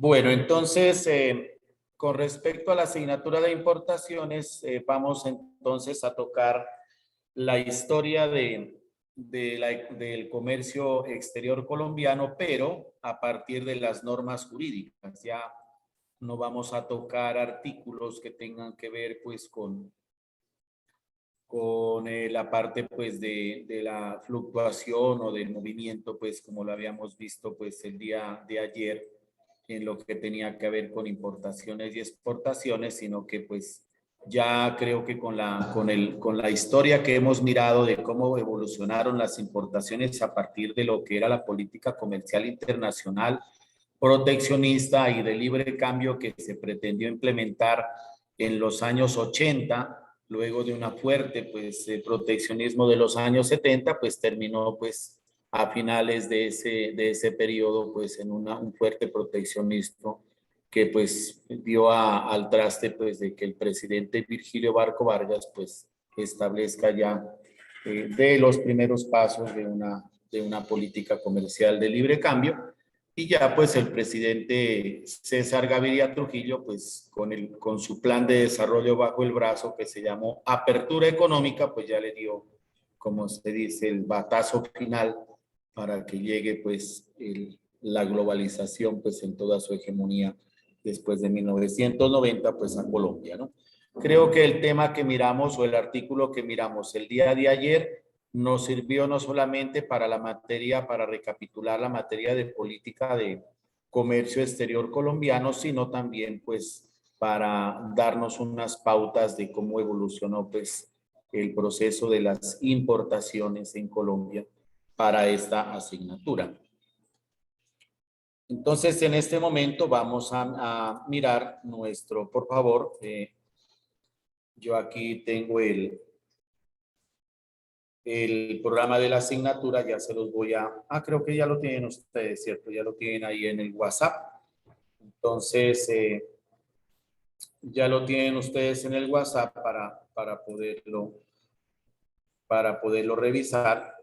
Bueno, entonces, con respecto a la asignatura de importaciones, vamos entonces a tocar la historia del comercio exterior colombiano, pero a partir de las normas jurídicas. Ya no vamos a tocar artículos que tengan que ver pues con la parte pues de la fluctuación o del movimiento, pues como lo habíamos visto pues el día de ayer en lo que tenía que ver con importaciones y exportaciones, sino que pues ya creo que con la historia que hemos mirado de cómo evolucionaron las importaciones a partir de lo que era la política comercial internacional proteccionista y de libre cambio que se pretendió implementar en los años 80, luego de una fuerte pues proteccionismo de los años 70, pues terminó pues a finales de ese periodo pues en un fuerte proteccionismo que pues dio al traste pues de que el presidente Virgilio Barco Vargas pues establezca ya de los primeros pasos de una política comercial de libre cambio. Y ya pues el presidente César Gaviria Trujillo, pues con su plan de desarrollo bajo el brazo que se llamó Apertura Económica, pues ya le dio, como se dice, el batazo final para que llegue pues la globalización pues en toda su hegemonía después de 1990 pues a Colombia, ¿no? Creo que el tema que miramos o el artículo que miramos el día de ayer nos sirvió no solamente para la materia, para recapitular la materia de política de comercio exterior colombiano, sino también pues para darnos unas pautas de cómo evolucionó pues el proceso de las importaciones en Colombia para esta asignatura. Entonces, en este momento vamos a mirar nuestro, por favor, yo aquí tengo el programa de la asignatura, ya se los voy creo que ya lo tienen ustedes, ¿cierto? Ya lo tienen ahí en el WhatsApp. Entonces, ya lo tienen ustedes en el WhatsApp para poderlo revisar.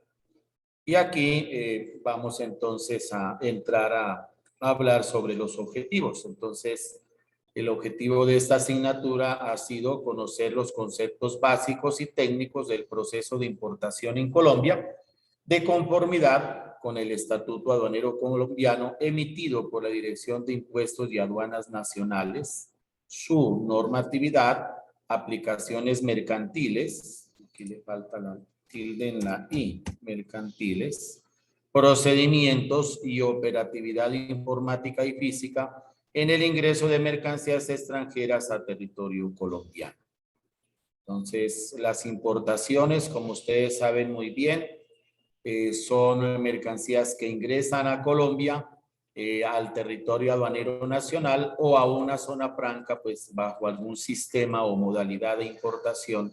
Y aquí vamos entonces a entrar a hablar sobre los objetivos. Entonces, el objetivo de esta asignatura ha sido conocer los conceptos básicos y técnicos del proceso de importación en Colombia, de conformidad con el Estatuto Aduanero Colombiano emitido por la Dirección de Impuestos y Aduanas Nacionales, su normatividad, aplicaciones mercantiles, aquí le falta la tilde en la I, mercantiles, procedimientos y operatividad informática y física en el ingreso de mercancías extranjeras a territorio colombiano. Entonces, las importaciones, como ustedes saben muy bien, son mercancías que ingresan a Colombia, al territorio aduanero nacional o a una zona franca, pues bajo algún sistema o modalidad de importación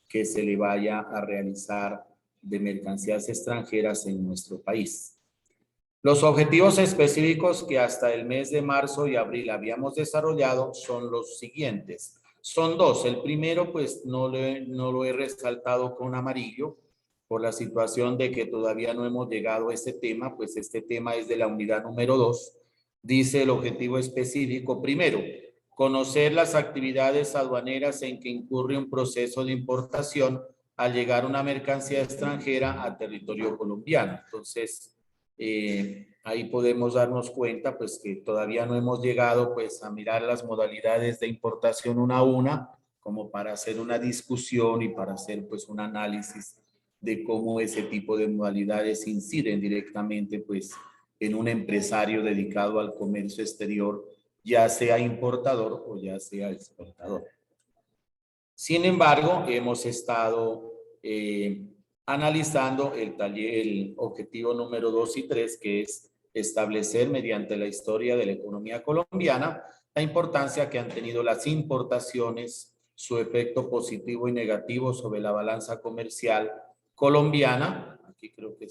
que se le vaya a realizar de mercancías extranjeras en nuestro país. Los objetivos específicos que hasta el mes de marzo y abril habíamos desarrollado son los siguientes. Son dos. El primero, pues no lo he resaltado con amarillo por la situación de que todavía no hemos llegado a este tema, pues este tema es de la unidad número 2. Dice el objetivo específico, primero, conocer las actividades aduaneras en que incurre un proceso de importación al llegar una mercancía extranjera a territorio colombiano. Entonces, ahí podemos darnos cuenta pues que todavía no hemos llegado pues a mirar las modalidades de importación una a una como para hacer una discusión y para hacer pues un análisis de cómo ese tipo de modalidades inciden directamente pues en un empresario dedicado al comercio exterior, ya sea importador o ya sea exportador. Sin embargo, hemos estado analizando el objetivo número 2 y 3, que es establecer mediante la historia de la economía colombiana la importancia que han tenido las importaciones, su efecto positivo y negativo sobre la balanza comercial colombiana. Aquí creo que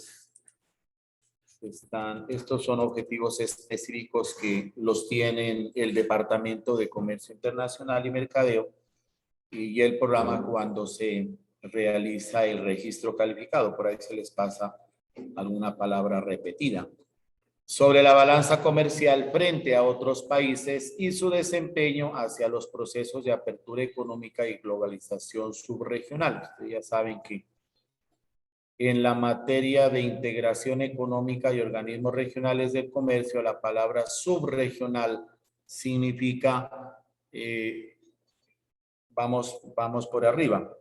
estos son objetivos específicos que los tienen el Departamento de Comercio Internacional y Mercadeo y el programa cuando se realiza el registro calificado. Por ahí se les pasa alguna palabra repetida. sobre la balanza comercial frente a otros países y su desempeño hacia los procesos de apertura económica y globalización subregional. Ustedes ya saben que en la materia de integración económica y organismos regionales del comercio, la palabra subregional significa, vamos por arriba.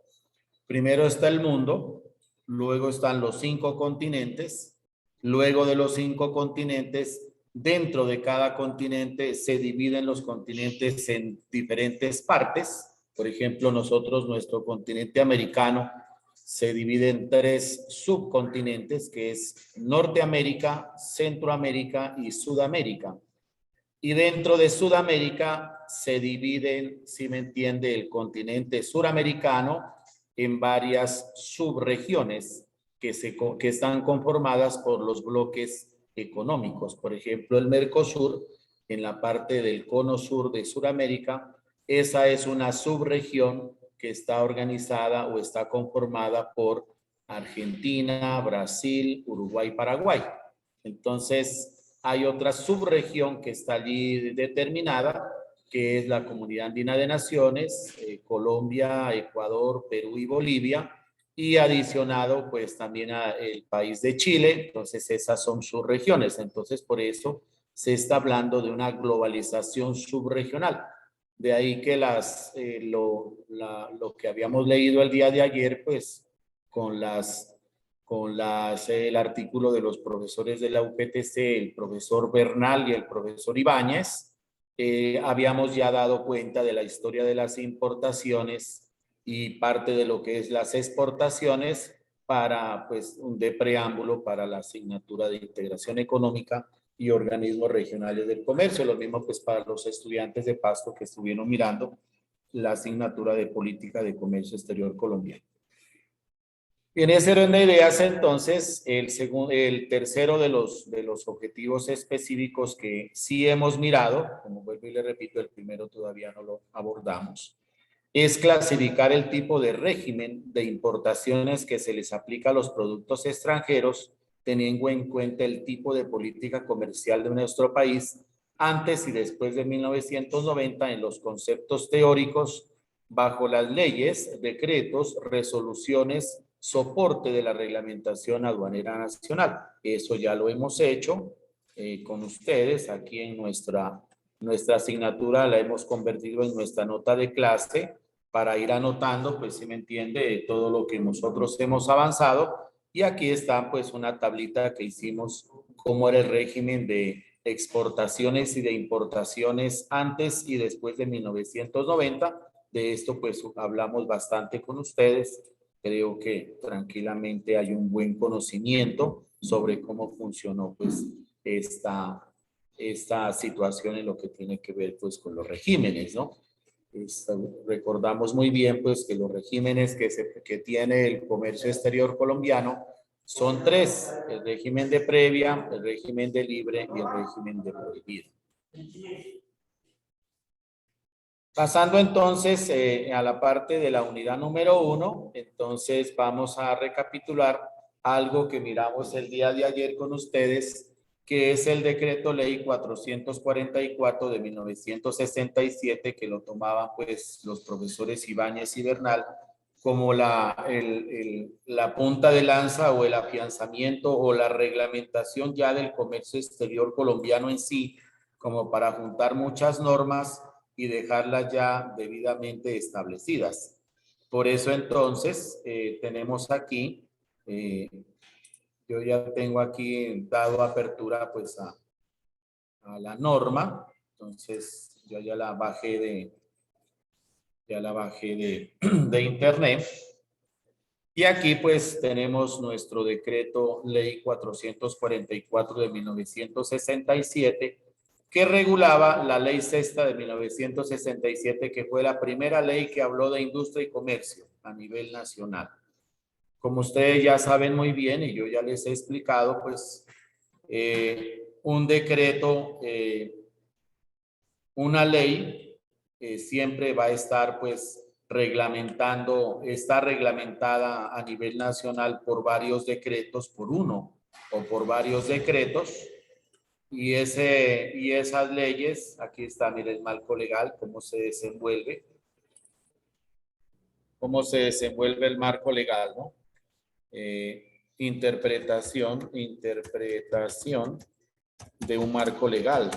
Primero está el mundo, luego están los 5 continentes, luego de los 5 continentes, dentro de cada continente se dividen los continentes en diferentes partes. Por ejemplo, nosotros, nuestro continente americano, se divide en 3 subcontinentes, que es Norteamérica, Centroamérica y Sudamérica. Y dentro de Sudamérica se dividen, si me entiende, el continente suramericano en varias subregiones que están conformadas por los bloques económicos. Por ejemplo, el Mercosur, en la parte del cono sur de Sudamérica, esa es una subregión que está organizada o está conformada por Argentina, Brasil, Uruguay, Paraguay. Entonces, hay otra subregión que está allí determinada, que es la Comunidad Andina de Naciones, Colombia, Ecuador, Perú y Bolivia, y adicionado pues también el país de Chile. Entonces esas son subregiones. Entonces por eso se está hablando de una globalización subregional. De ahí que lo que habíamos leído el día de ayer, pues con el artículo de los profesores de la UPTC, el profesor Bernal y el profesor Ibáñez, habíamos ya dado cuenta de la historia de las importaciones y parte de lo que es las exportaciones para, pues, de preámbulo para la asignatura de integración económica y organismos regionales del comercio. Lo mismo pues para los estudiantes de Pasto que estuvieron mirando la asignatura de política de comercio exterior colombiano. En ese orden de ideas, entonces, el tercero de los objetivos específicos que sí hemos mirado, como vuelvo y le repito, el primero todavía no lo abordamos, es clasificar el tipo de régimen de importaciones que se les aplica a los productos extranjeros, teniendo en cuenta el tipo de política comercial de nuestro país antes y después de 1990 en los conceptos teóricos, bajo las leyes, decretos, resoluciones, soporte de la reglamentación aduanera nacional. Eso ya lo hemos hecho con ustedes aquí en nuestra asignatura, la hemos convertido en nuestra nota de clase para ir anotando, pues si me entiende, todo lo que nosotros hemos avanzado. Y aquí está pues una tablita que hicimos, cómo era el régimen de exportaciones y de importaciones antes y después de 1990. De esto pues hablamos bastante con ustedes. Creo que tranquilamente hay un buen conocimiento sobre cómo funcionó pues esta situación en lo que tiene que ver pues con los regímenes, ¿no? Recordamos muy bien pues que los regímenes que tiene el comercio exterior colombiano son 3: el régimen de previa, el régimen de libre y el régimen de prohibido. Pasando entonces a la parte de la unidad número 1, entonces vamos a recapitular algo que miramos el día de ayer con ustedes, que es el decreto ley 444 de 1967, que lo tomaban pues los profesores Ibáñez y Bernal como la punta de lanza o el afianzamiento o la reglamentación ya del comercio exterior colombiano en sí, como para juntar muchas normas y dejarlas ya debidamente establecidas. Por eso entonces tenemos aquí, yo ya tengo aquí dado apertura pues a la norma, entonces yo ya la bajé de internet. Y aquí pues tenemos nuestro decreto ley 444 de 1967, que regulaba la ley sexta de 1967, que fue la primera ley que habló de industria y comercio a nivel nacional. Como ustedes ya saben muy bien y yo ya les he explicado, pues un decreto, una ley siempre va a estar pues está reglamentada a nivel nacional por varios decretos, por uno o por varios decretos. Y esas leyes, aquí está, mire el marco legal, cómo se desenvuelve el marco legal, ¿no? Interpretación de un marco legal,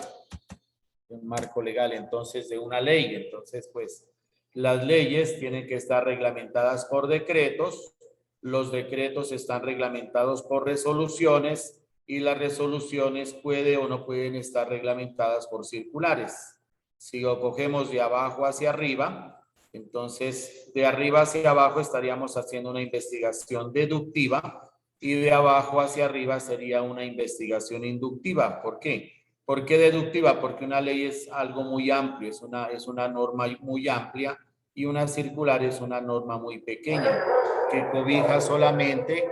entonces de una ley. Entonces, pues, las leyes tienen que estar reglamentadas por decretos, los decretos están reglamentados por resoluciones y las resoluciones pueden o no pueden estar reglamentadas por circulares. Si lo cogemos de abajo hacia arriba, entonces de arriba hacia abajo estaríamos haciendo una investigación deductiva y de abajo hacia arriba sería una investigación inductiva. ¿Por qué? ¿Por qué deductiva? Porque una ley es algo muy amplio, es una norma muy amplia y una circular es una norma muy pequeña que cobija solamente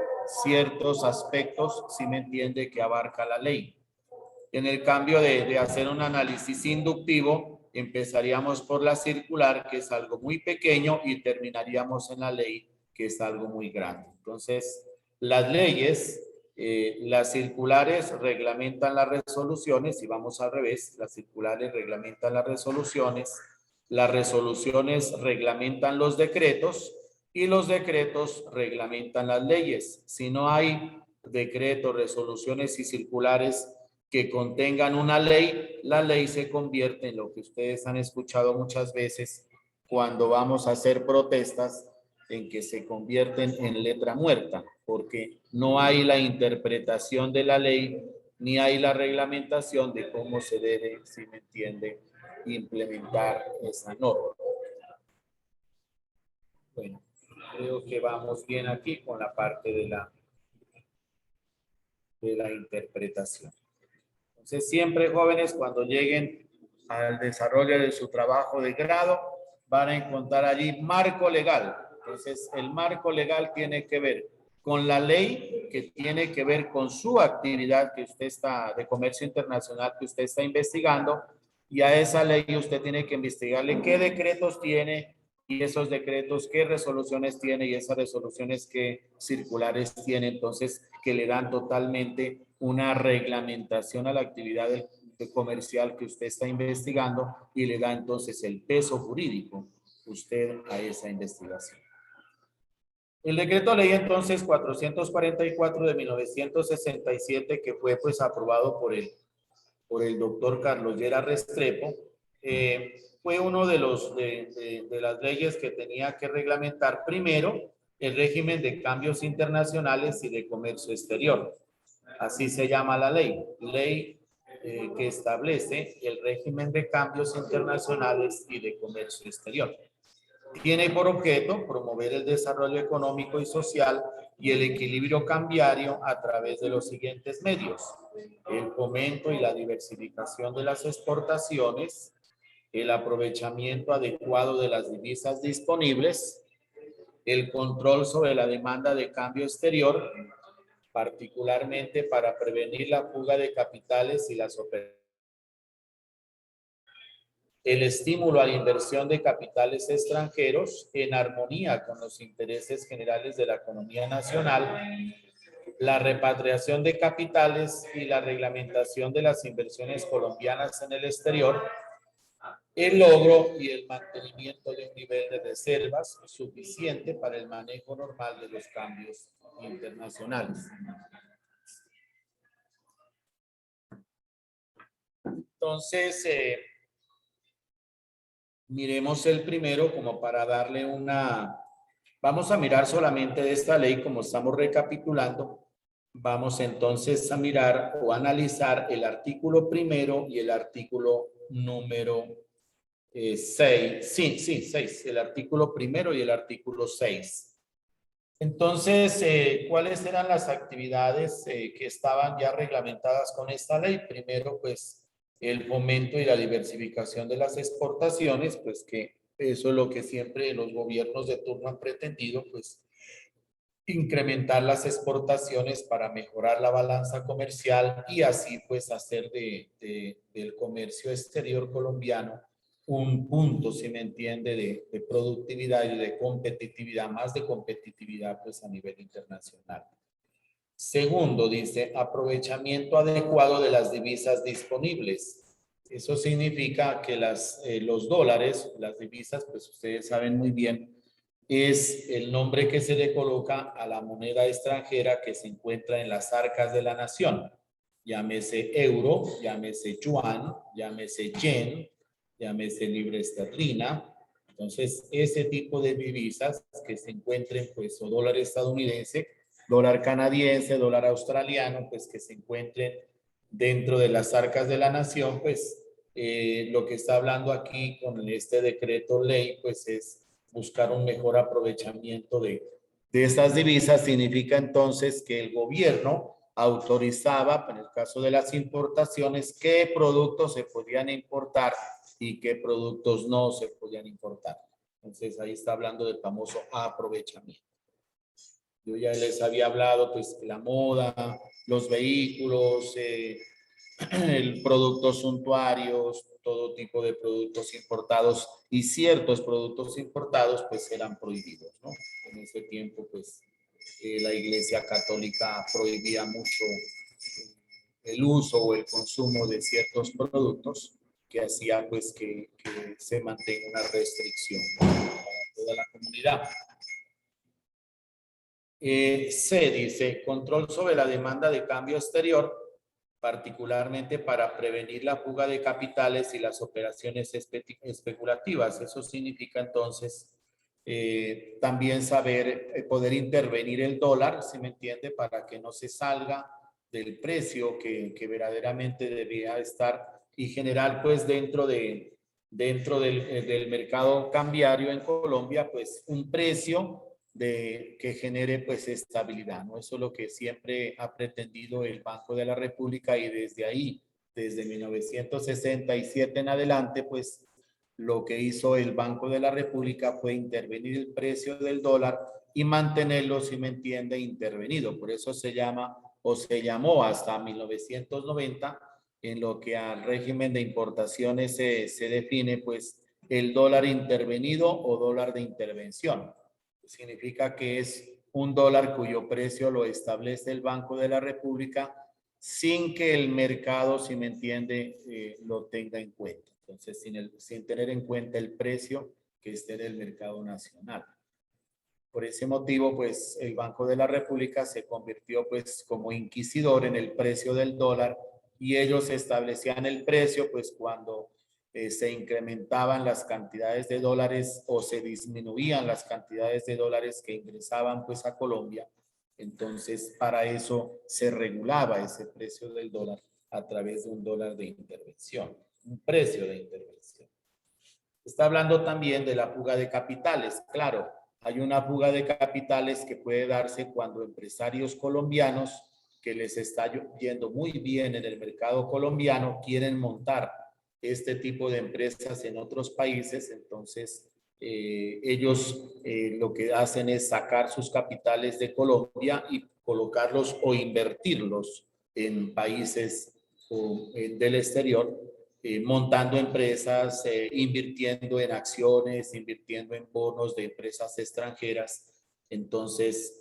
ciertos aspectos, si me entiende, que abarca la ley. En el cambio de hacer un análisis inductivo, empezaríamos por la circular, que es algo muy pequeño, y terminaríamos en la ley, que es algo muy grande. Entonces, las leyes, las circulares reglamentan las resoluciones, y vamos al revés, las circulares reglamentan las resoluciones reglamentan los decretos, y los decretos reglamentan las leyes. Si no hay decretos, resoluciones y circulares que contengan una ley, la ley se convierte en lo que ustedes han escuchado muchas veces cuando vamos a hacer protestas, en que se convierten en letra muerta, porque no hay la interpretación de la ley ni hay la reglamentación de cómo se debe, si me entiende, implementar esa norma. Bueno, creo que vamos bien aquí con la parte de la interpretación. Entonces, siempre jóvenes, cuando lleguen al desarrollo de su trabajo de grado, van a encontrar allí marco legal. Entonces, el marco legal tiene que ver con la ley que tiene que ver con su actividad que usted está, de comercio internacional que usted está investigando, y a esa ley usted tiene que investigarle qué decretos tiene y esos decretos qué resoluciones tiene y esas resoluciones qué circulares tiene, entonces que le dan totalmente una reglamentación a la actividad comercial que usted está investigando y le da entonces el peso jurídico usted a esa investigación. El decreto ley entonces 444 de 1967, que fue pues aprobado por el doctor Carlos Lleras Restrepo, fue uno de las leyes que tenía que reglamentar primero el régimen de cambios internacionales y de comercio exterior. Así se llama la ley, que establece el régimen de cambios internacionales y de comercio exterior. Tiene por objeto promover el desarrollo económico y social y el equilibrio cambiario a través de los siguientes medios: el fomento y la diversificación de las exportaciones, el aprovechamiento adecuado de las divisas disponibles, el control sobre la demanda de cambio exterior, particularmente para prevenir la fuga de capitales y las operaciones, el estímulo a la inversión de capitales extranjeros en armonía con los intereses generales de la economía nacional, la repatriación de capitales y la reglamentación de las inversiones colombianas en el exterior, el logro y el mantenimiento de un nivel de reservas suficiente para el manejo normal de los cambios internacionales. Entonces, miremos el primero como para darle vamos a mirar solamente de esta ley como estamos recapitulando. Vamos entonces a mirar o analizar el artículo primero y el artículo número 6. Sí, 6. El artículo primero y el artículo 6. Entonces, ¿cuáles eran las actividades que estaban ya reglamentadas con esta ley? Primero, pues, el fomento y la diversificación de las exportaciones, pues que eso es lo que siempre los gobiernos de turno han pretendido, pues, incrementar las exportaciones para mejorar la balanza comercial y así, pues, hacer del comercio exterior colombiano un punto, si me entiende, de productividad y de competitividad, más de competitividad, pues, a nivel internacional. Segundo, dice aprovechamiento adecuado de las divisas disponibles. Eso significa que los dólares, las divisas, pues ustedes saben muy bien, es el nombre que se le coloca a la moneda extranjera que se encuentra en las arcas de la nación. Llámese euro, llámese yuan, llámese yen, llámese libra esterlina. Entonces, ese tipo de divisas que se encuentren, pues, o dólar estadounidense, dólar canadiense, dólar australiano, pues que se encuentren dentro de las arcas de la nación, pues lo que está hablando aquí con este decreto ley, pues es buscar un mejor aprovechamiento de estas divisas. Significa entonces que el gobierno autorizaba, en el caso de las importaciones, qué productos se podían importar y qué productos no se podían importar. Entonces ahí está hablando del famoso aprovechamiento. Yo ya les había hablado, pues, la moda, los vehículos, productos suntuarios, todo tipo de productos importados y ciertos productos importados, pues, eran prohibidos, ¿no? En ese tiempo, pues, la Iglesia Católica prohibía mucho el uso o el consumo de ciertos productos que hacía, pues, que se mantenga una restricción para toda la comunidad. C dice, control sobre la demanda de cambio exterior, particularmente para prevenir la fuga de capitales y las operaciones especulativas. Eso significa entonces también saber poder intervenir el dólar, ¿sí me entiende? Para que no se salga del precio que verdaderamente debía estar y generar, pues, dentro del mercado cambiario en Colombia, pues, un precio que genere, pues, estabilidad, ¿no? Eso es lo que siempre ha pretendido el Banco de la República y desde ahí, desde 1967 en adelante, pues lo que hizo el Banco de la República fue intervenir el precio del dólar y mantenerlo, si me entiende, intervenido. Por eso se llama o se llamó hasta 1990 en lo que al régimen de importaciones se define, pues, el dólar intervenido o dólar de intervención. Significa que es un dólar cuyo precio lo establece el Banco de la República sin que el mercado, si me entiende, lo tenga en cuenta. Entonces, sin tener en cuenta el precio que esté en el mercado nacional. Por ese motivo, pues, el Banco de la República se convirtió, pues, como inquisidor en el precio del dólar y ellos establecían el precio, pues, cuando se incrementaban las cantidades de dólares o se disminuían las cantidades de dólares que ingresaban, pues, a Colombia. Entonces, para eso se regulaba ese precio del dólar a través de un dólar de intervención, un precio de intervención. Está hablando también de la fuga de capitales. Claro, hay una fuga de capitales que puede darse cuando empresarios colombianos que les está yendo muy bien en el mercado colombiano quieren montar este tipo de empresas en otros países. Entonces, ellos lo que hacen es sacar sus capitales de Colombia y colocarlos o invertirlos en países del exterior, montando empresas, invirtiendo en acciones, invirtiendo en bonos de empresas extranjeras. Entonces,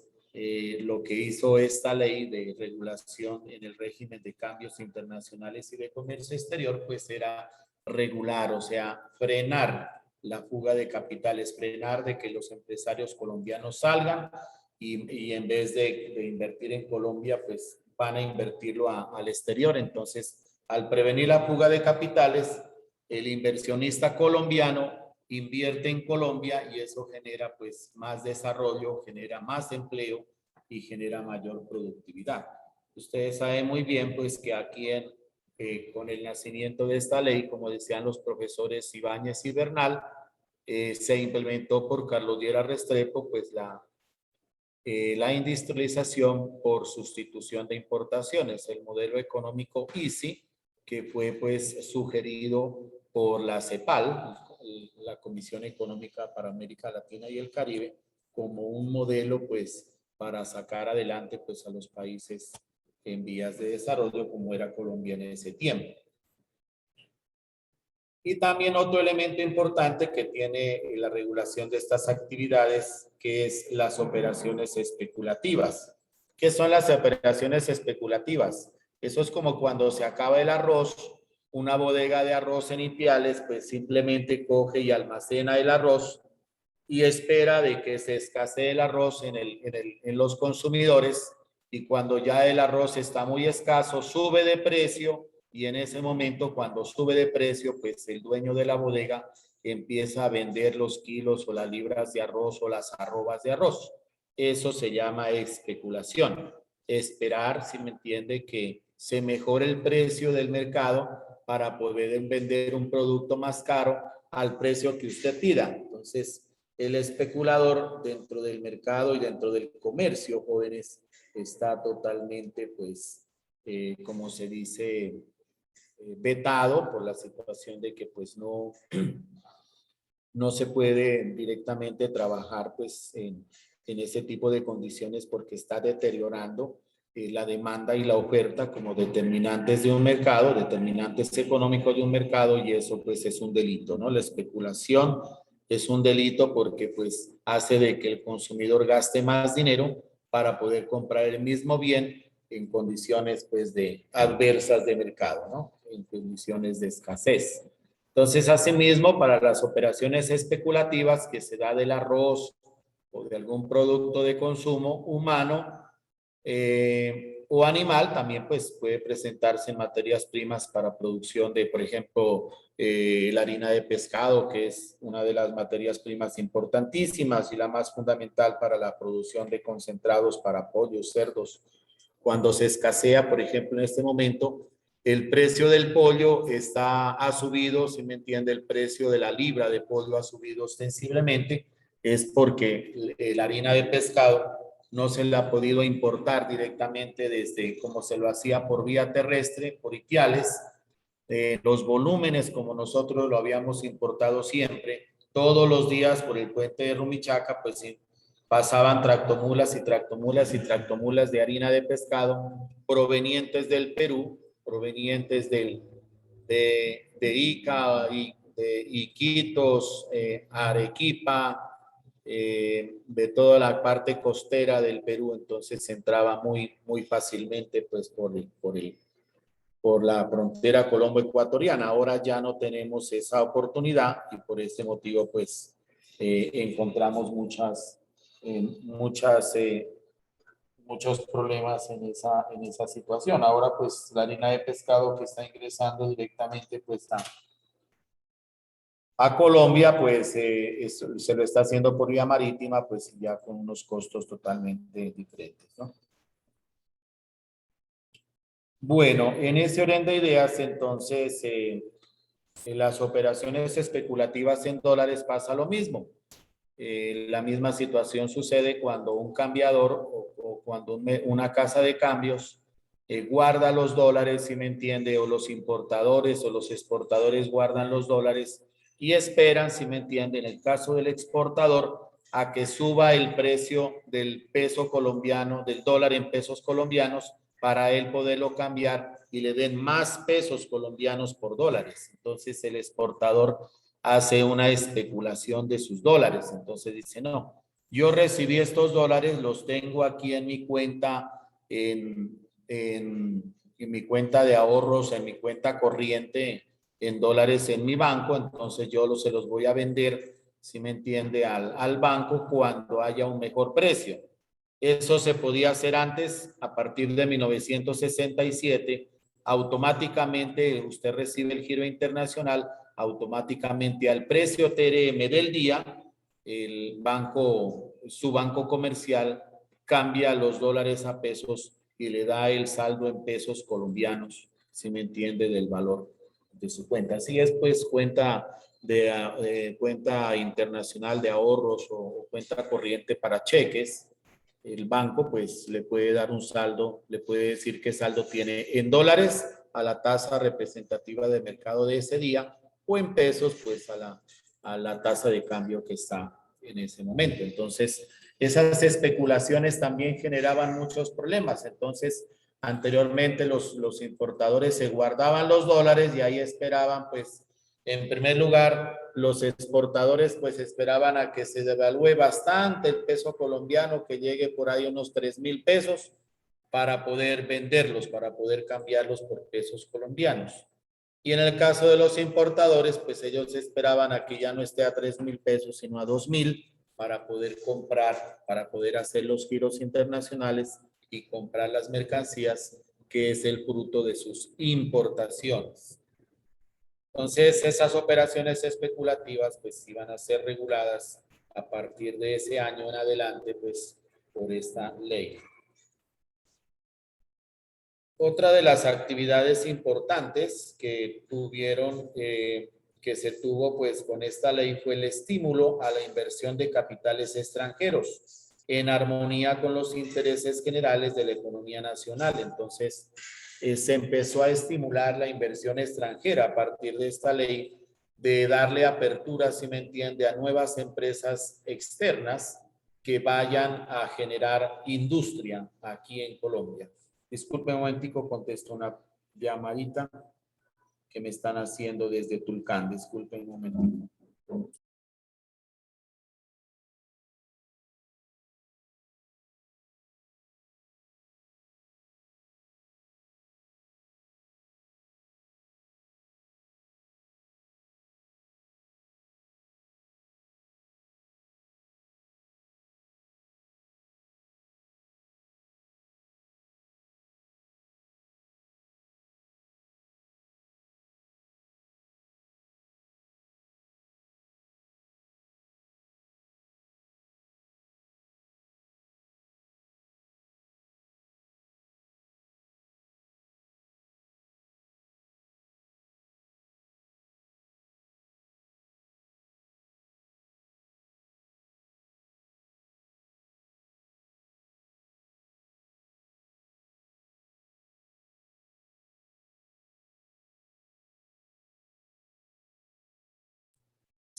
lo que hizo esta ley de regulación en el régimen de cambios internacionales y de comercio exterior, pues era regular, o sea, frenar la fuga de capitales, frenar de que los empresarios colombianos salgan y en vez de invertir en Colombia, pues van a invertirlo al exterior. Entonces, al prevenir la fuga de capitales, el inversionista colombiano invierte en Colombia y eso genera, pues, más desarrollo, genera más empleo y genera mayor productividad. Ustedes saben muy bien, pues, que aquí con el nacimiento de esta ley, como decían los profesores Ibáñez y Bernal, se implementó por Carlos Lleras Restrepo, pues, la industrialización por sustitución de importaciones, el modelo económico EASY, que fue, pues, sugerido por la CEPAL, la Comisión Económica para América Latina y el Caribe, como un modelo, pues, para sacar adelante, pues, a los países en vías de desarrollo, como era Colombia en ese tiempo. Y también otro elemento importante que tiene la regulación de estas actividades, que es las operaciones especulativas. ¿Qué son las operaciones especulativas? Eso es como cuando se acaba el arroz, una bodega de arroz en Ipiales, pues simplemente coge y almacena el arroz y espera de que se escasee el arroz en los consumidores, y cuando ya el arroz está muy escaso, sube de precio, y en ese momento cuando sube de precio, pues el dueño de la bodega empieza a vender los kilos o las libras de arroz o las arrobas de arroz. Eso se llama especulación. Esperar, si me entiende, que se mejore el precio del mercado para poder vender un producto más caro al precio que usted pida. Entonces, el especulador dentro del mercado y dentro del comercio, jóvenes, está totalmente, pues, como se dice, vetado por la situación de que, pues, no se puede directamente trabajar, pues, en ese tipo de condiciones porque está deteriorando la demanda y la oferta como determinantes de un mercado, determinantes económicos de un mercado, y eso, pues, es un delito, ¿no? La especulación es un delito porque, pues, hace de que el consumidor gaste más dinero para poder comprar el mismo bien en condiciones, pues, de adversas de mercado, ¿no? En condiciones de escasez. Entonces, asimismo, para las operaciones especulativas que se da del arroz o de algún producto de consumo humano o animal, también pues puede presentarse en materias primas para producción de, por ejemplo, la harina de pescado, que es una de las materias primas importantísimas y la más fundamental para la producción de concentrados para pollos, cerdos. Cuando se escasea, por ejemplo, en este momento, el precio del pollo ha subido, si me entiende, el precio de la libra de pollo ha subido ostensiblemente, es porque la harina de pescado no se la ha podido importar directamente desde como se lo hacía por vía terrestre, por Ipiales, los volúmenes como nosotros lo habíamos importado siempre, todos los días por el puente de Rumichaca, pues sí, pasaban tractomulas y tractomulas y tractomulas de harina de pescado provenientes del Perú, provenientes de Ica y de Iquitos, Arequipa, de toda la parte costera del Perú. Entonces se entraba muy fácilmente, pues, por la frontera colombo-ecuatoriana. Ahora ya no tenemos esa oportunidad y por este motivo, pues, encontramos muchos problemas en esa situación. Ahora, pues, la harina de pescado que está ingresando directamente, pues, a Colombia, pues, se lo está haciendo por vía marítima, pues, ya con unos costos totalmente diferentes, ¿no? Bueno, en ese orden de ideas, entonces, en las operaciones especulativas en dólares pasa lo mismo. La misma situación sucede cuando un cambiador o cuando una casa de cambios guarda los dólares, si me entiende, o los importadores o los exportadores guardan los dólares y esperan, si me entiende, en el caso del exportador, a que suba el precio del peso colombiano, del dólar en pesos colombianos, para él poderlo cambiar y le den más pesos colombianos por dólares. Entonces el exportador hace una especulación de sus dólares. Entonces dice, no, yo recibí estos dólares, los tengo aquí en mi cuenta, en mi cuenta de ahorros, en mi cuenta corriente, en dólares en mi banco, entonces yo se los voy a vender, si me entiende, al banco cuando haya un mejor precio. Eso se podía hacer antes, a partir de 1967, automáticamente usted recibe el giro internacional, automáticamente al precio TRM del día, el banco, su banco comercial cambia los dólares a pesos y le da el saldo en pesos colombianos, si me entiende, del valor de su cuenta. Así es, pues, cuenta internacional de ahorros o cuenta corriente para cheques. El banco, pues, le puede dar un saldo, le puede decir qué saldo tiene en dólares a la tasa representativa de mercado de ese día, o en pesos, pues, a la tasa de cambio que está en ese momento. Entonces, esas especulaciones también generaban muchos problemas. Entonces, anteriormente los importadores se guardaban los dólares y ahí esperaban, pues, en primer lugar, los exportadores, pues, esperaban a que se devalúe bastante el peso colombiano, que llegue por ahí unos 3,000 pesos, para poder venderlos, para poder cambiarlos por pesos colombianos. Y en el caso de los importadores, pues ellos esperaban a que ya no esté a 3.000 pesos, sino a 2.000 para poder comprar, para poder hacer los giros internacionales y comprar las mercancías, que es el fruto de sus importaciones. Entonces, esas operaciones especulativas pues iban a ser reguladas a partir de ese año en adelante, pues por esta ley. Otra de las actividades importantes que que se tuvo pues con esta ley fue el estímulo a la inversión de capitales extranjeros en armonía con los intereses generales de la economía nacional. Entonces, se empezó a estimular la inversión extranjera a partir de esta ley, de darle apertura, si me entiende, a nuevas empresas externas que vayan a generar industria aquí en Colombia. Disculpe un momentico, contesto una llamadita que me están haciendo desde Tulcán. Disculpe un momentico.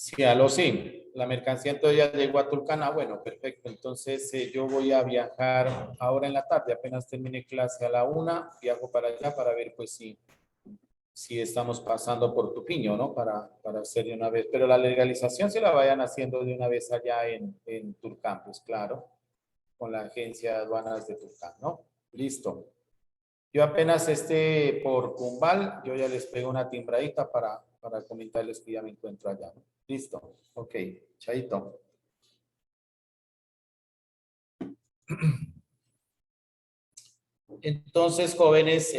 Sí, aló, sí. La mercancía entonces ya llegó a Tulcán. Ah, bueno, perfecto. Entonces yo voy a viajar ahora en la tarde. Apenas termine clase a la 1, viajo para allá para ver pues si estamos pasando por Tupiño, ¿no? Para hacer de una vez. Pero la legalización se la vayan haciendo de una vez allá en Tulcán, pues claro, con la agencia de aduanas de Tulcán, ¿no? Listo. Yo apenas esté por Cumbal, yo ya les pego una timbradita para comentarles que ya me encuentro allá, ¿no? Listo. Ok, chaito. Entonces, jóvenes,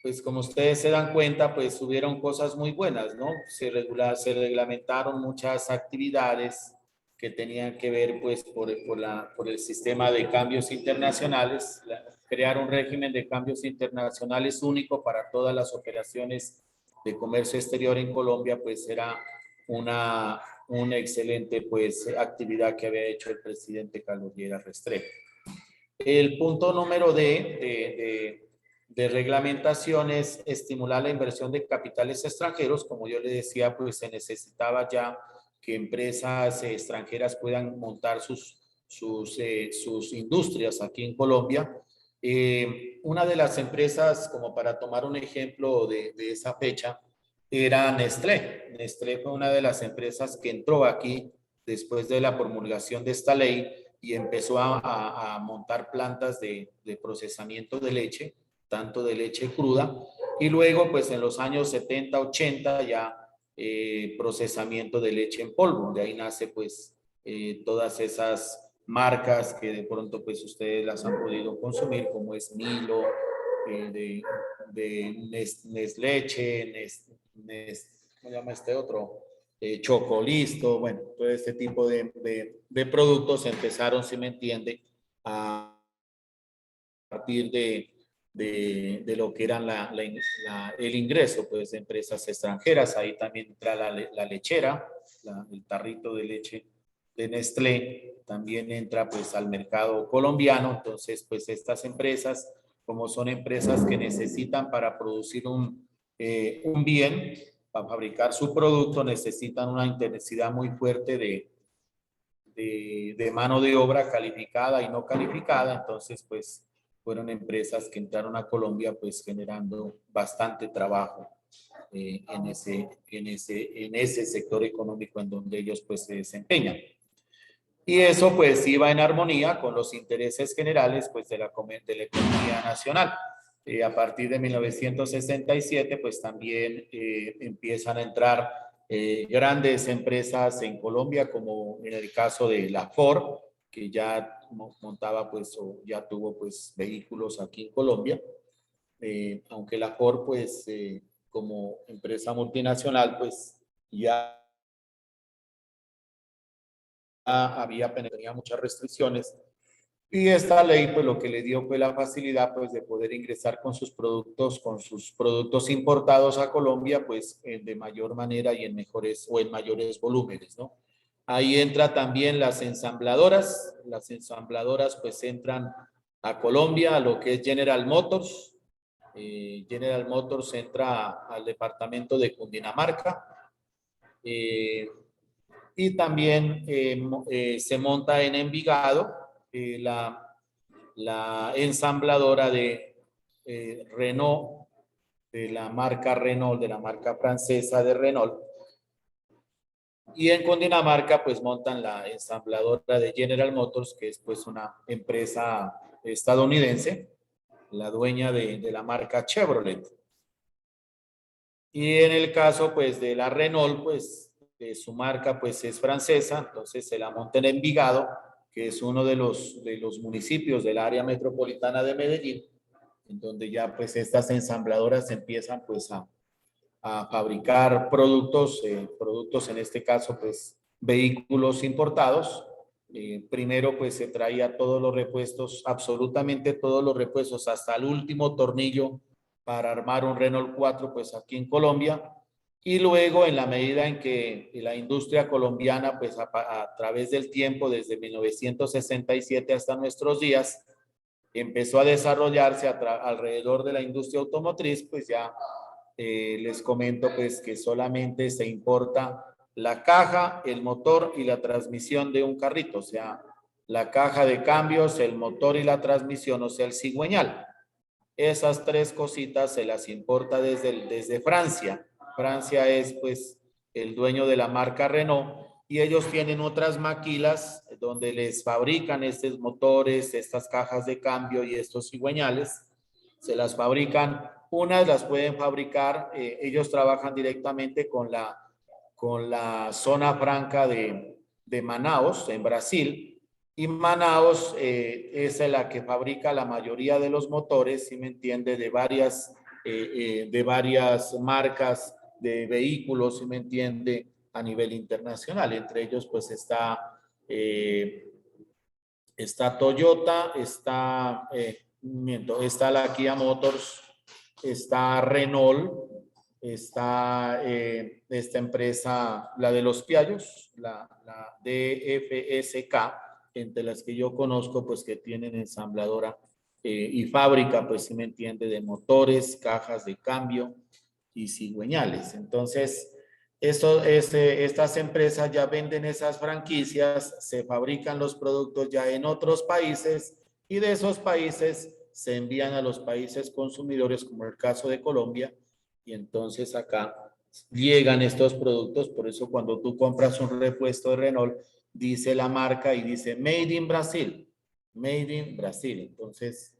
pues como ustedes se dan cuenta, pues hubieron cosas muy buenas, ¿no? Se reglamentaron muchas actividades que tenían que ver, pues, por el sistema de cambios internacionales, crear un régimen de cambios internacionales único para todas las operaciones de comercio exterior en Colombia, pues era una excelente, pues, actividad que había hecho el presidente Carlos Lleras Restrepo. El punto número de reglamentación es estimular la inversión de capitales extranjeros. Como yo le decía, pues se necesitaba ya que empresas extranjeras puedan montar sus industrias aquí en Colombia. Una de las empresas, como para tomar un ejemplo de esa fecha, era Nestlé. Nestlé fue una de las empresas que entró aquí después de la promulgación de esta ley y empezó a montar plantas de procesamiento de leche, tanto de leche cruda, y luego pues en los años 70, 80 ya procesamiento de leche en polvo. De ahí nace pues todas esas marcas que de pronto pues ustedes las han podido consumir, como es Milo, de Nesleche, ¿cómo se llama este otro? Chocolisto, bueno, todo este tipo de productos empezaron, si me entiende, a partir de lo que eran el ingreso pues, de empresas extranjeras. Ahí también entra la lechera, el tarrito de leche de Nestlé, también entra pues al mercado colombiano. Entonces, pues estas empresas, como son empresas que necesitan para producir un bien, para fabricar su producto, necesitan una intensidad muy fuerte de mano de obra calificada y no calificada. Entonces, pues fueron empresas que entraron a Colombia pues generando bastante trabajo en ese sector económico en donde ellos pues se desempeñan. Y eso pues iba en armonía con los intereses generales pues de la economía nacional. A partir de 1967 pues también empiezan a entrar grandes empresas en Colombia, como en el caso de la Ford, que ya montaba pues o ya tuvo pues vehículos aquí en Colombia. Aunque la Ford pues como empresa multinacional pues ya tenía muchas restricciones, y esta ley pues lo que le dio fue la facilidad pues de poder ingresar con sus productos importados a Colombia pues de mayor manera y en mejores o en mayores volúmenes, ¿no? Ahí entra también las ensambladoras pues entran a Colombia, a lo que es General Motors. General Motors entra al departamento de Cundinamarca. Eh, y también se monta en Envigado la ensambladora de Renault, de la marca Renault, de la marca francesa de Renault. Y en Cundinamarca pues montan la ensambladora de General Motors, que es pues una empresa estadounidense, la dueña de la marca Chevrolet. Y en el caso pues de la Renault, pues su marca pues es francesa, entonces se la monta en Envigado, que es uno de los municipios del área metropolitana de Medellín, en donde ya pues estas ensambladoras empiezan pues a fabricar productos en este caso pues vehículos importados. Primero pues se traía todos los repuestos, absolutamente todos los repuestos, hasta el último tornillo para armar un Renault 4 pues aquí en Colombia. Y luego en la medida en que la industria colombiana pues a través del tiempo, desde 1967 hasta nuestros días, empezó a desarrollarse alrededor de la industria automotriz, pues ya les comento pues que solamente se importa la caja, el motor y la transmisión de un carrito, o sea, la caja de cambios, el motor y la transmisión, o sea, el cigüeñal. Esas tres cositas se las importa desde Francia. Francia es pues el dueño de la marca Renault, y ellos tienen otras maquilas donde les fabrican estos motores, estas cajas de cambio y estos cigüeñales. Se las fabrican, unas las pueden fabricar, ellos trabajan directamente con la zona franca de Manaus, en Brasil, y Manaus es la que fabrica la mayoría de los motores, si me entiende, de varias marcas de vehículos, si me entiende, a nivel internacional. Entre ellos, pues está Toyota, está la Kia Motors, está Renault, está esta empresa, la de los Piaggio, la DFSK, entre las que yo conozco, pues que tienen ensambladora y fábrica, pues si me entiende, de motores, cajas de cambio y cigüeñales. Entonces, estas empresas ya venden esas franquicias, se fabrican los productos ya en otros países, y de esos países se envían a los países consumidores, como el caso de Colombia, y entonces acá llegan estos productos. Por eso cuando tú compras un repuesto de Renault, dice la marca y dice Made in Brasil, Made in Brasil. Entonces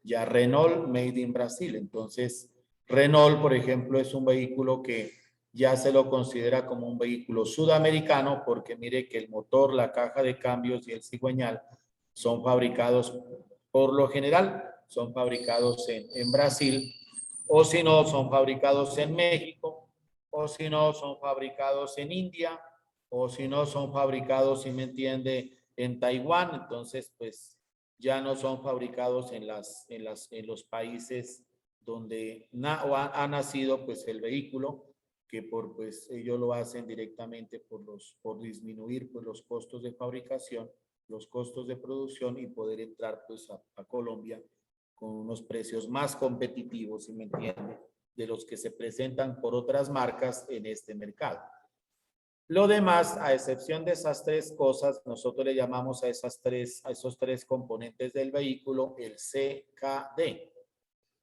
ya Renault, Made in Brasil. Entonces Renault, por ejemplo, es un vehículo que ya se lo considera como un vehículo sudamericano, porque mire que el motor, la caja de cambios y el cigüeñal son fabricados, por lo general, son fabricados en Brasil, o si no, son fabricados en México, o si no, son fabricados en India, o si no, son fabricados, si me entiende, en Taiwán. Entonces, pues ya no son fabricados en los países donde ha nacido pues el vehículo, que pues ellos lo hacen directamente por disminuir pues los costos de fabricación, los costos de producción, y poder entrar pues a Colombia con unos precios más competitivos, si me entiende, de los que se presentan por otras marcas en este mercado. Lo demás, a excepción de esas tres cosas, nosotros le llamamos a esos tres componentes del vehículo el CKD,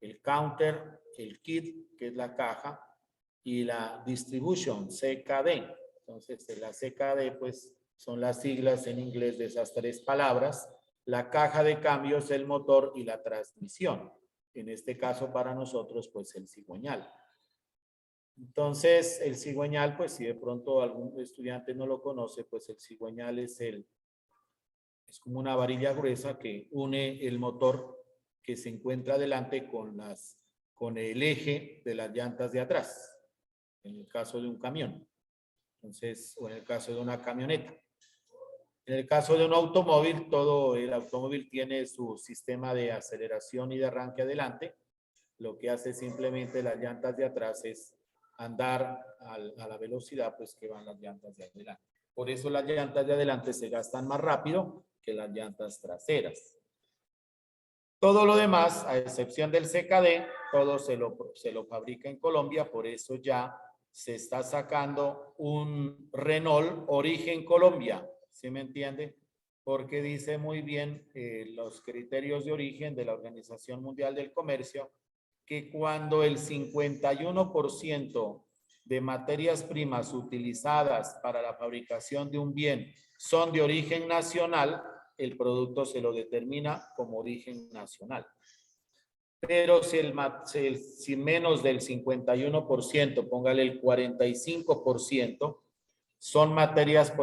el counter, el kit, que es la caja, y la distribution, CKD. Entonces, la CKD, pues, son las siglas en inglés de esas tres palabras. La caja de cambios, el motor y la transmisión. En este caso para nosotros, pues el cigüeñal. Entonces, el cigüeñal, pues si de pronto algún estudiante no lo conoce, pues el cigüeñal es como una varilla gruesa que une el motor que se encuentra adelante con el eje de las llantas de atrás, en el caso de un camión. Entonces, o en el caso de una camioneta. En el caso de un automóvil, todo el automóvil tiene su sistema de aceleración y de arranque adelante. Lo que hace simplemente las llantas de atrás es andar a la velocidad pues que van las llantas de adelante. Por eso las llantas de adelante se gastan más rápido que las llantas traseras. Todo lo demás, a excepción del CKD, todo se lo fabrica en Colombia, por eso ya se está sacando un Renault origen Colombia, ¿sí me entiende? Porque dice muy bien los criterios de origen de la Organización Mundial del Comercio, que cuando el 51% de materias primas utilizadas para la fabricación de un bien son de origen nacional, el producto se lo determina como origen nacional. Pero si menos del 51%, póngale el 45%, son materias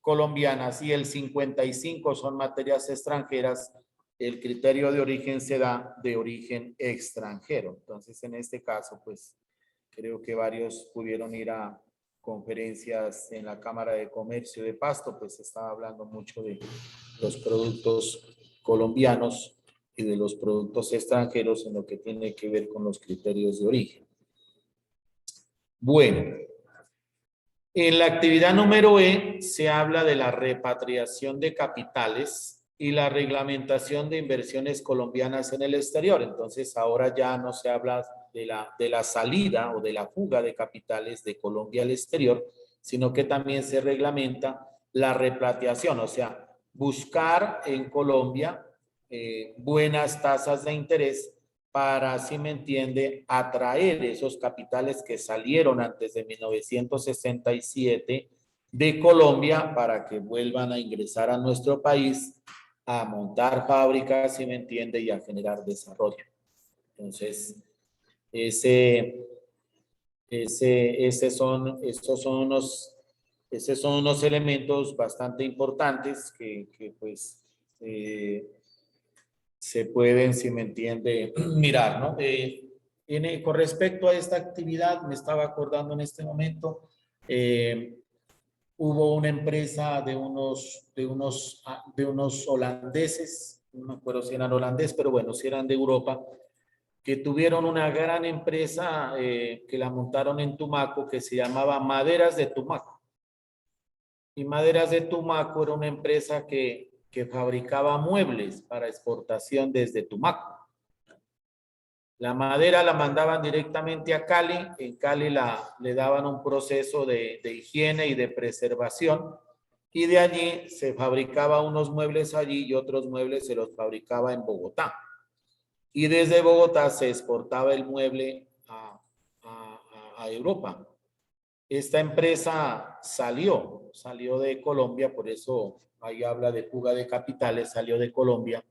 colombianas y el 55% son materias extranjeras, el criterio de origen se da de origen extranjero. Entonces, en este caso, pues, creo que varios pudieron ir a conferencias en la Cámara de Comercio de Pasto, pues estaba hablando mucho de los productos colombianos y de los productos extranjeros en lo que tiene que ver con los criterios de origen. Bueno, en la actividad número E se habla de la repatriación de capitales y la reglamentación de inversiones colombianas en el exterior. Entonces, ahora ya no se habla de la salida o de la fuga de capitales de Colombia al exterior, sino que también se reglamenta la repatriación, o sea, buscar en Colombia buenas tasas de interés para, si me entiende, atraer esos capitales que salieron antes de 1967 de Colombia para que vuelvan a ingresar a nuestro país, a montar fábricas, si me entiende, y a generar desarrollo. Entonces, esos son unos elementos bastante importantes que pues se pueden, si me entiende, mirar, ¿no? Con respecto a esta actividad, me estaba acordando en este momento, hubo una empresa de unos holandeses, no me acuerdo si eran holandeses, pero bueno, si eran de Europa, que tuvieron una gran empresa que la montaron en Tumaco, que se llamaba Maderas de Tumaco. Y Maderas de Tumaco era una empresa que fabricaba muebles para exportación desde Tumaco. La madera la mandaban directamente a Cali, en Cali le daban un proceso de higiene y de preservación, y de allí se fabricaba unos muebles allí y otros muebles se los fabricaba en Bogotá. Y desde Bogotá se exportaba el mueble a Europa. Esta empresa salió de Colombia, por eso ahí habla de fuga de capitales, salió de Colombia,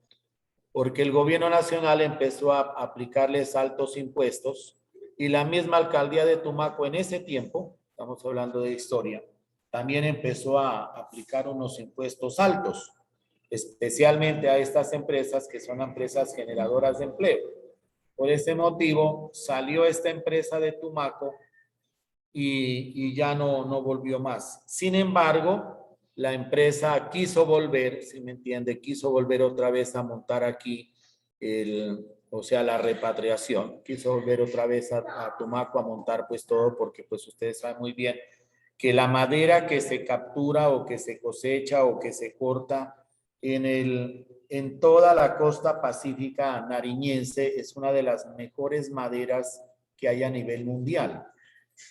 porque el gobierno nacional empezó a aplicarles altos impuestos y la misma alcaldía de Tumaco en ese tiempo, estamos hablando de historia, también empezó a aplicar unos impuestos altos, especialmente a estas empresas que son empresas generadoras de empleo. Por ese motivo salió esta empresa de Tumaco y ya no volvió más. Sin embargo, la empresa quiso volver, si me entiende, quiso volver otra vez a montar aquí o sea, la repatriación, quiso volver otra vez a Tumaco a montar pues todo, porque pues ustedes saben muy bien que la madera que se captura o que se cosecha o que se corta en toda la costa pacífica nariñense es una de las mejores maderas que hay a nivel mundial.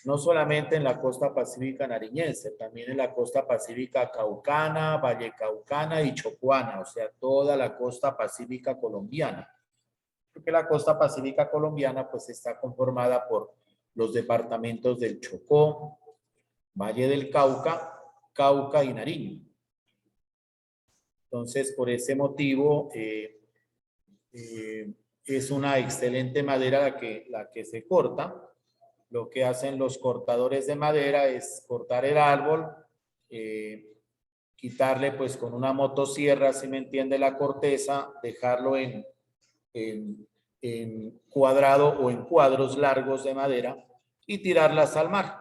No solamente en la costa pacífica nariñense, también en la costa pacífica caucana, vallecaucana y chocuana, o sea, toda la costa pacífica colombiana. Porque la costa pacífica colombiana pues está conformada por los departamentos del Chocó, Valle del Cauca Cauca y Nariño. Entonces, por ese motivo, es una excelente madera la que se corta. Lo que hacen los cortadores de madera es cortar el árbol, quitarle pues con una motosierra, si me entiende, la corteza, dejarlo en cuadrado o en cuadros largos de madera y tirarlas al mar.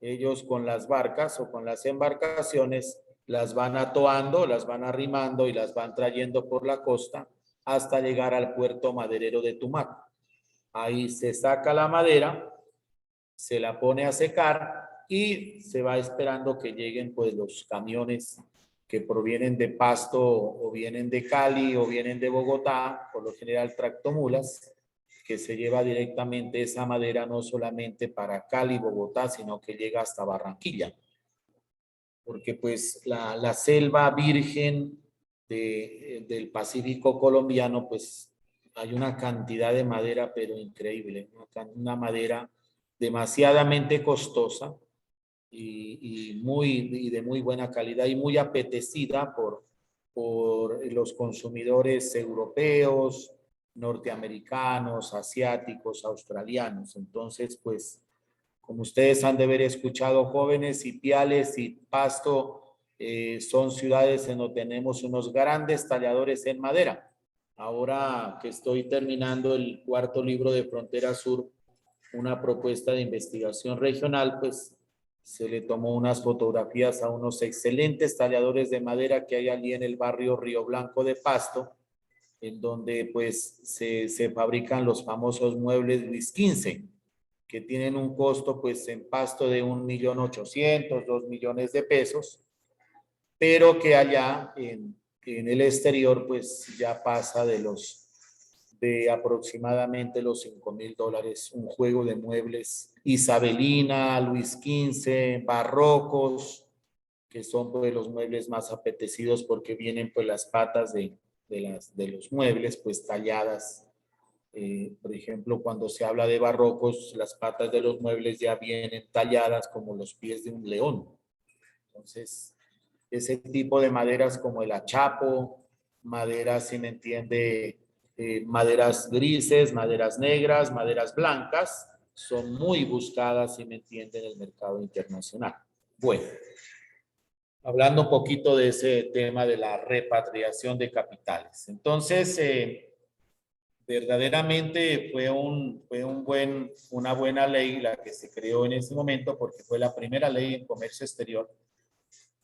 Ellos con las barcas o con las embarcaciones las van atoando, las van arrimando y las van trayendo por la costa hasta llegar al puerto maderero de Tumaco. Ahí se saca la madera, se la pone a secar y se va esperando que lleguen pues los camiones que provienen de Pasto o vienen de Cali o vienen de Bogotá, por lo general tractomulas, que se lleva directamente esa madera no solamente para Cali, Bogotá, sino que llega hasta Barranquilla. Porque pues la selva virgen del Pacífico colombiano, pues hay una cantidad de madera, pero increíble, una madera demasiadamente costosa y de muy buena calidad y muy apetecida por los consumidores europeos, norteamericanos, asiáticos, australianos. Entonces, pues, como ustedes han de haber escuchado, jóvenes, Ipiales y Pasto son ciudades en donde tenemos unos grandes talladores en madera. Ahora que estoy terminando el cuarto libro de Frontera Sur, una propuesta de investigación regional, pues se le tomó unas fotografías a unos excelentes talladores de madera que hay allí en el barrio Río Blanco de Pasto, en donde pues se fabrican los famosos muebles Luis XV, que tienen un costo pues en Pasto de 1.800.000, 2 millones de pesos, pero que allá en el exterior pues ya pasa de aproximadamente los $5.000, un juego de muebles Isabelina, Luis XV, barrocos, que son pues los muebles más apetecidos porque vienen pues las patas de los muebles pues talladas. Por ejemplo, cuando se habla de barrocos, las patas de los muebles ya vienen talladas como los pies de un león. Entonces, ese tipo de maderas como el achapo, maderas, si me entiende, maderas grises, maderas negras, maderas blancas, son muy buscadas, si me entiende, en el mercado internacional. Bueno, hablando un poquito de ese tema de la repatriación de capitales. Entonces, verdaderamente fue una buena ley la que se creó en ese momento porque fue la primera ley en comercio exterior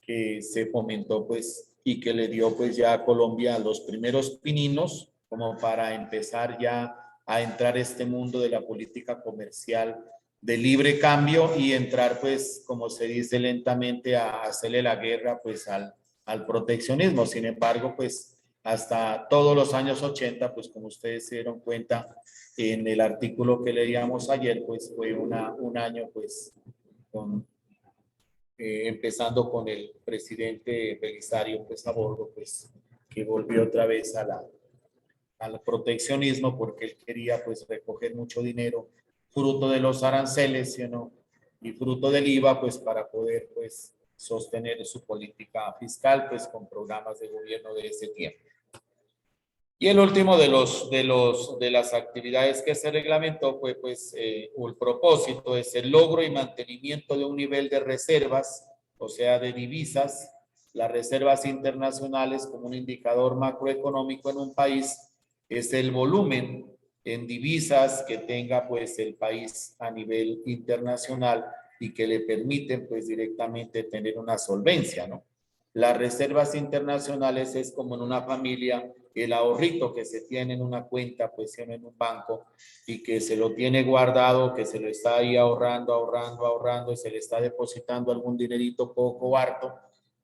que se fomentó pues y que le dio pues ya a Colombia los primeros pininos como para empezar ya a entrar a este mundo de la política comercial de libre cambio y entrar pues como se dice lentamente a hacerle la guerra pues al proteccionismo. Sin embargo pues hasta todos los años 80 pues como ustedes se dieron cuenta en el artículo que leíamos ayer pues fue un año pues con empezando con el presidente Belisario pues a bordo, pues que volvió otra vez al proteccionismo porque él quería pues recoger mucho dinero fruto de los aranceles, ¿sí o no? Y fruto del IVA pues para poder pues sostener su política fiscal pues con programas de gobierno de ese tiempo. Y el último de las actividades que se reglamentó fue pues el propósito es el logro y mantenimiento de un nivel de reservas, o sea de divisas, las reservas internacionales como un indicador macroeconómico en un país es el volumen en divisas que tenga pues el país a nivel internacional y que le permiten pues directamente tener una solvencia, ¿no? Las reservas internacionales es como en una familia el ahorrito que se tiene en una cuenta, pues en un banco y que se lo tiene guardado, que se lo está ahí ahorrando y se le está depositando algún dinerito poco o harto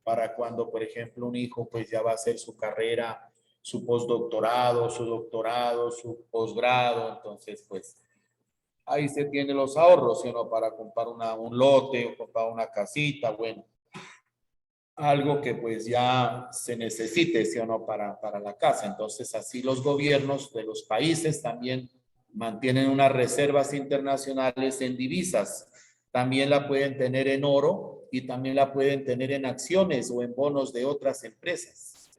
para cuando, por ejemplo, un hijo pues ya va a hacer su carrera, su postdoctorado, su doctorado, su posgrado, entonces pues ahí se tienen los ahorros, sino para comprar un lote o comprar una casita, bueno algo que pues ya se necesite, ¿sí o no?, para la casa. Entonces, así los gobiernos de los países también mantienen unas reservas internacionales en divisas. También la pueden tener en oro y también la pueden tener en acciones o en bonos de otras empresas.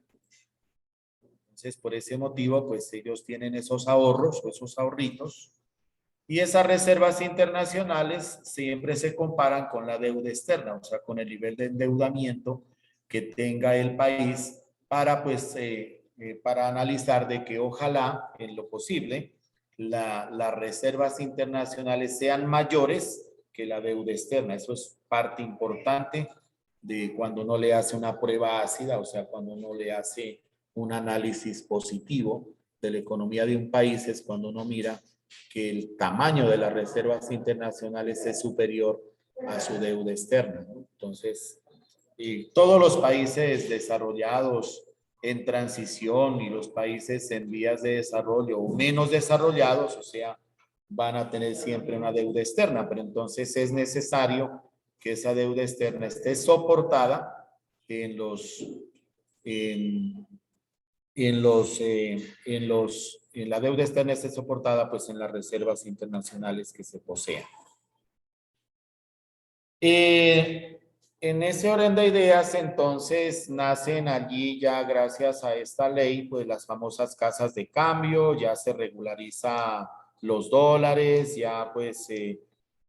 Entonces, por ese motivo, pues ellos tienen esos ahorros o esos ahorritos. Y esas reservas internacionales siempre se comparan con la deuda externa, o sea, con el nivel de endeudamiento que tenga el país para, pues, para analizar de que ojalá, en lo posible, las reservas internacionales sean mayores que la deuda externa. Eso es parte importante de cuando uno le hace una prueba ácida, o sea, cuando uno le hace un análisis positivo de la economía de un país, es cuando uno mira que el tamaño de las reservas internacionales es superior a su deuda externa, ¿no? Entonces, y todos los países desarrollados en transición y los países en vías de desarrollo o menos desarrollados, o sea, van a tener siempre una deuda externa, pero entonces es necesario que esa deuda externa esté soportada en los en, en la deuda externa esté soportada pues en las reservas internacionales que se posean. En ese orden de ideas, entonces, nacen allí ya gracias a esta ley, pues las famosas casas de cambio, ya se regulariza los dólares, ya pues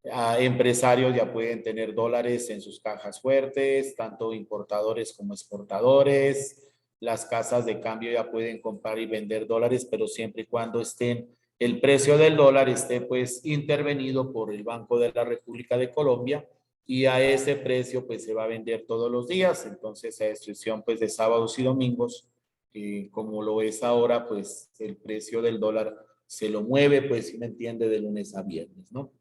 empresarios ya pueden tener dólares en sus cajas fuertes, tanto importadores como exportadores. Las casas de cambio ya pueden comprar y vender dólares, pero siempre y cuando el precio del dólar esté pues intervenido por el Banco de la República de Colombia, y a ese precio pues se va a vender todos los días, entonces a excepción pues de sábados y domingos, como lo es ahora, pues el precio del dólar se lo mueve, pues si me entiende, de lunes a viernes, ¿no?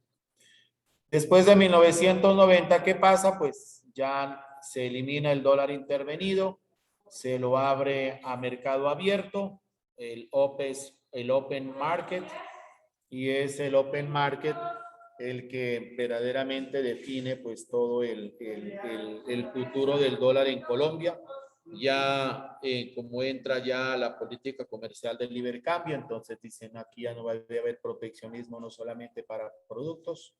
Después de 1990, ¿qué pasa? Pues ya se elimina el dólar intervenido, se lo abre a mercado abierto, el open market, y es el open market el que verdaderamente define pues todo el futuro del dólar en Colombia. Ya como entra ya la política comercial del libre cambio, entonces dicen aquí ya no va a haber proteccionismo no solamente para productos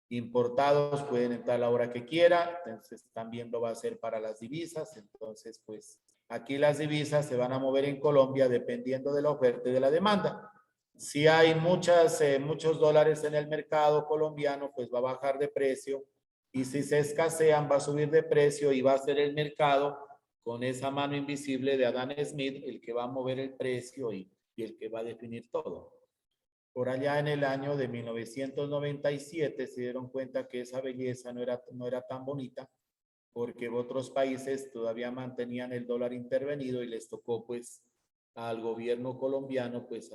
importados, pueden entrar a la hora que quiera, entonces también lo va a hacer para las divisas, entonces pues aquí las divisas se van a mover en Colombia dependiendo de la oferta y de la demanda. Si hay muchos dólares en el mercado colombiano, pues va a bajar de precio, y si se escasean va a subir de precio, y va a ser el mercado con esa mano invisible de Adam Smith el que va a mover el precio y el que va a definir todo. Por allá en el año de 1997 se dieron cuenta que esa belleza no era tan bonita, porque otros países todavía mantenían el dólar intervenido y les tocó pues al gobierno colombiano pues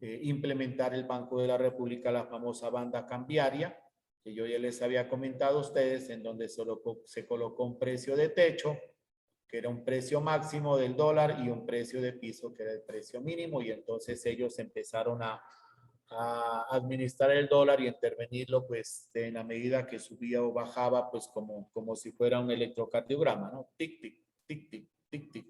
implementar el Banco de la República, la famosa banda cambiaria, que yo ya les había comentado a ustedes, en donde se colocó un precio de techo, que era un precio máximo del dólar, y un precio de piso, que era el precio mínimo, y entonces ellos empezaron a administrar el dólar y intervenirlo pues en la medida que subía o bajaba, pues como si fuera un electrocardiograma, ¿no? Tic, tic, tic, tic, tic, tic.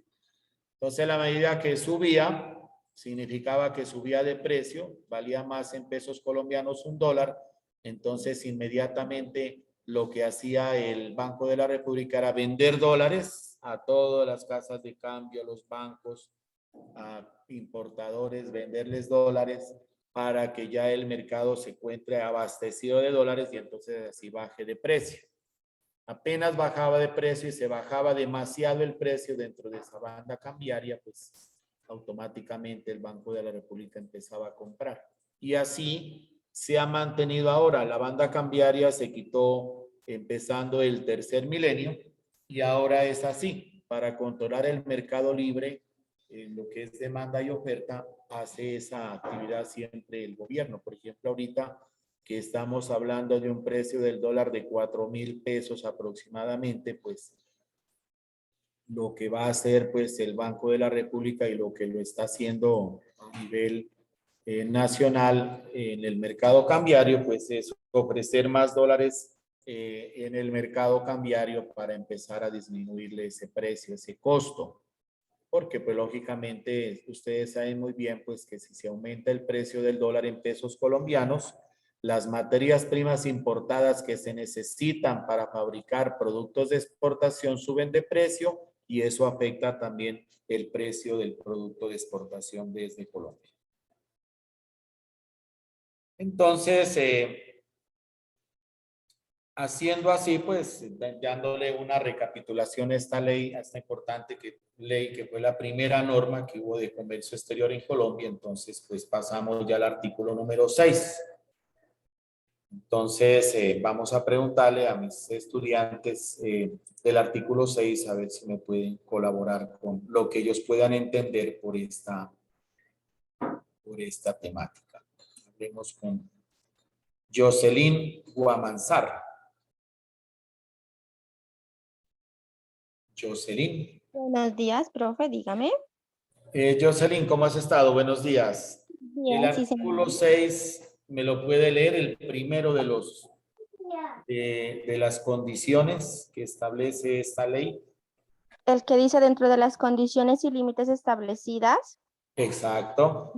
Entonces la medida que subía significaba que subía de precio, valía más en pesos colombianos un dólar, entonces inmediatamente lo que hacía el Banco de la República era vender dólares a todas las casas de cambio, a los bancos, a importadores, venderles dólares para que ya el mercado se encuentre abastecido de dólares, y entonces así baje de precio. Apenas bajaba de precio y se bajaba demasiado el precio dentro de esa banda cambiaria, pues automáticamente el Banco de la República empezaba a comprar. Y así se ha mantenido ahora. La banda cambiaria se quitó empezando el tercer milenio, y ahora es así. Para controlar el mercado libre, lo que es demanda y oferta, hace esa actividad siempre el gobierno. Por ejemplo, ahorita que estamos hablando de un precio del dólar de 4,000 pesos aproximadamente, pues lo que va a hacer pues el Banco de la República, y lo que lo está haciendo a nivel nacional en el mercado cambiario, pues es ofrecer más dólares en el mercado cambiario para empezar a disminuirle ese precio, ese costo. Porque pues lógicamente ustedes saben muy bien pues que si se aumenta el precio del dólar en pesos colombianos, las materias primas importadas que se necesitan para fabricar productos de exportación suben de precio y eso afecta también el precio del producto de exportación desde Colombia. Entonces, haciendo así, pues, dándole una recapitulación a esta ley, a esta importante ley que fue la primera norma que hubo de comercio exterior en Colombia, entonces, pues, pasamos ya al artículo número 6. Entonces, vamos a preguntarle a mis estudiantes del artículo 6 a ver si me pueden colaborar con lo que ellos puedan entender por esta temática. Hablemos con Jocelyn Guamanzar. Jocelyn. Buenos días, profe, dígame. Jocelyn, ¿cómo has estado? Buenos días. El Bien, sí, artículo señor. 6, ¿me lo puede leer? El primero de los de las condiciones que establece esta ley. El que dice dentro de las condiciones y límites establecidas. Exacto.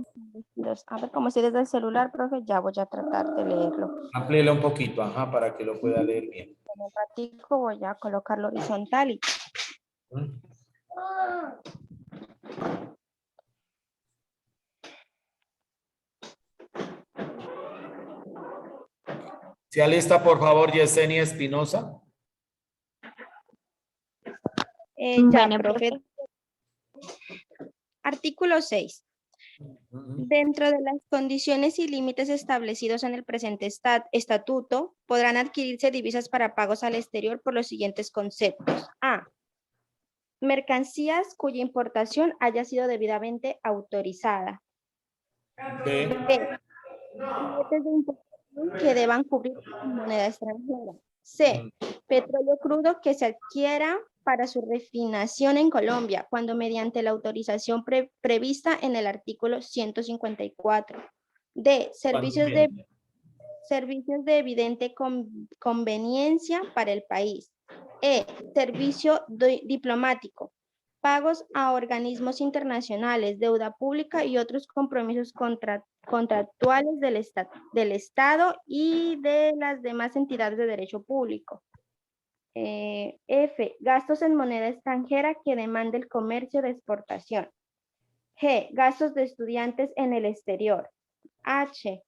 A ver, como si desde el celular, profe, ya voy a tratar de leerlo. Amplíele un poquito, ajá, para que lo pueda leer bien. En un ratico voy a colocarlo horizontal y ¿Mm? ¿Se alista, por favor, Yesenia Espinosa? ya, Bueno, profe. Artículo 6. Dentro de las condiciones y límites establecidos en el presente estatuto, podrán adquirirse divisas para pagos al exterior por los siguientes conceptos. A. Mercancías cuya importación haya sido debidamente autorizada. B. B. Billetes de importación que deban cubrir moneda extranjera. C. Petróleo crudo que se adquiera para su refinación en Colombia, cuando mediante la autorización prevista en el artículo 154. D. Servicios de evidente conveniencia para el país. E. Servicio diplomático. Pagos a organismos internacionales, deuda pública y otros compromisos contractuales del Estado y de las demás entidades de derecho público. F. Gastos en moneda extranjera que demande el comercio de exportación. G. Gastos de estudiantes en el exterior. H.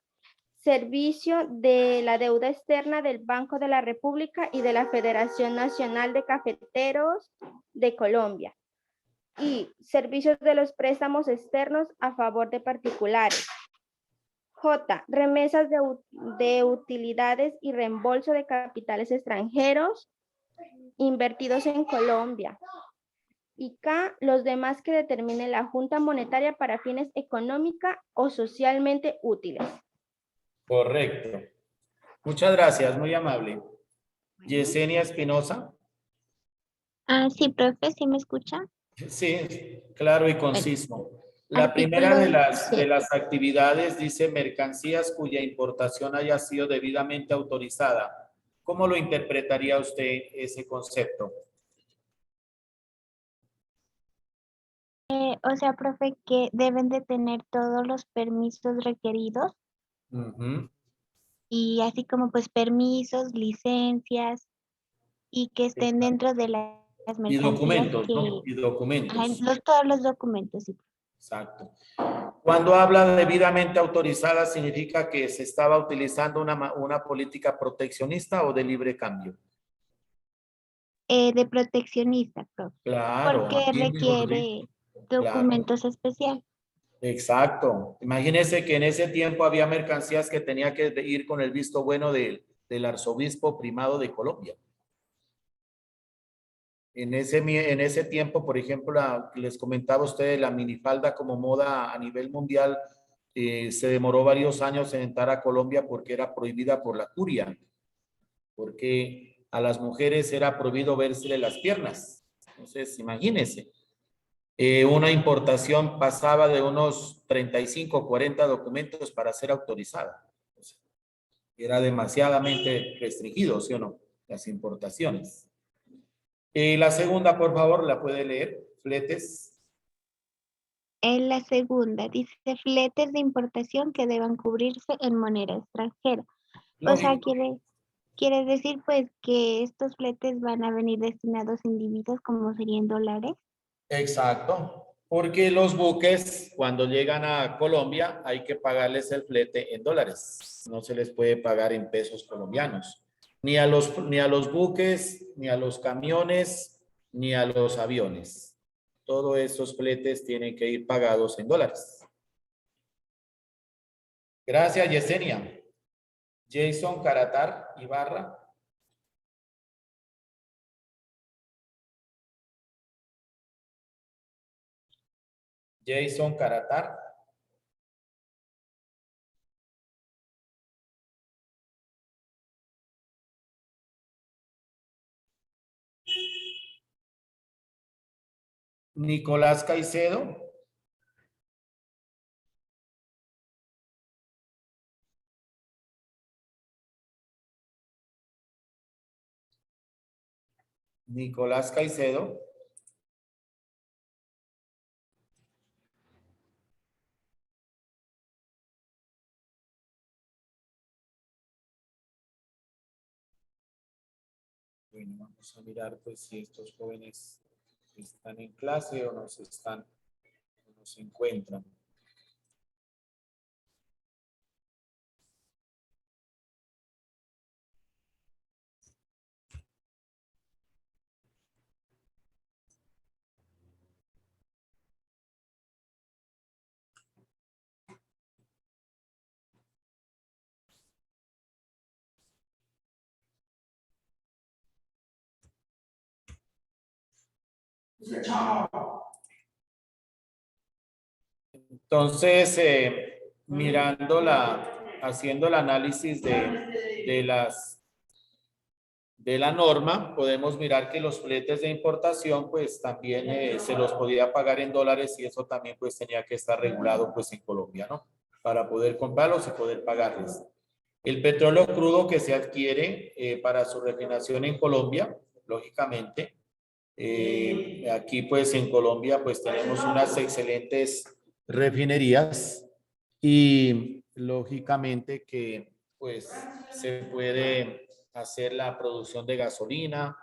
Servicio de la deuda externa del Banco de la República y de la Federación Nacional de Cafeteros de Colombia. Y servicios de los préstamos externos a favor de particulares. J. Remesas de utilidades y reembolso de capitales extranjeros invertidos en Colombia. Y K. Los demás que determine la Junta Monetaria para fines económica o socialmente útiles. Correcto. Muchas gracias, muy amable. Yesenia Espinosa. sí, profe, ¿sí me escucha? Sí, claro y conciso. La primera Artículo de 7. las actividades dice mercancías cuya importación haya sido debidamente autorizada. ¿Cómo lo interpretaría usted ese concepto? O sea, profe, que deben de tener todos los permisos requeridos y así como pues permisos, licencias y que estén dentro de las Y mercancías documentos, que, ¿no? Y documentos. todos los documentos, sí. Exacto. Cuando habla debidamente autorizada, ¿significa que se estaba utilizando una política proteccionista o de libre cambio? De proteccionista, profe, Claro, porque aquí mismo lo requiere dice. Claro, documentos especiales. exacto. Imagínense que en ese tiempo había mercancías que tenía que ir con el visto bueno del arzobispo primado de Colombia. En ese tiempo, por ejemplo, les comentaba a ustedes la minifalda como moda a nivel mundial, se demoró varios años en entrar a Colombia porque era prohibida por la curia, porque a las mujeres era prohibido vérsele las piernas. Entonces, imagínense, una importación pasaba de unos 35 o 40 documentos para ser autorizada. Era demasiadamente restringido, ¿sí o no? Las importaciones. La segunda, por favor, la puede leer. Fletes. En la segunda dice fletes de importación que deban cubrirse en moneda extranjera. O sea, Lógico. quiere decir pues que estos fletes van a venir destinados a individuos como serían dólares. Exacto. Porque los buques, cuando llegan a Colombia, hay que pagarles el flete en dólares. No se les puede pagar en pesos colombianos. Ni a los buques, ni a los camiones, ni a los aviones. Todos esos fletes tienen que ir pagados en dólares. Gracias, Yesenia. Jason Caratar Ibarra. Jason Caratar. Nicolás Caicedo. Nicolás Caicedo. Bueno, vamos a mirar pues si estos jóvenes están en clase o no se encuentran. Entonces, haciendo el análisis de la norma, podemos mirar que los fletes de importación, pues también se los podía pagar en dólares y eso también pues tenía que estar regulado pues en Colombia, ¿no? Para poder comprarlos y poder pagarles. El petróleo crudo que se adquiere para su refinación en Colombia, lógicamente, aquí pues en Colombia pues tenemos unas excelentes refinerías y lógicamente que pues se puede hacer la producción de gasolina,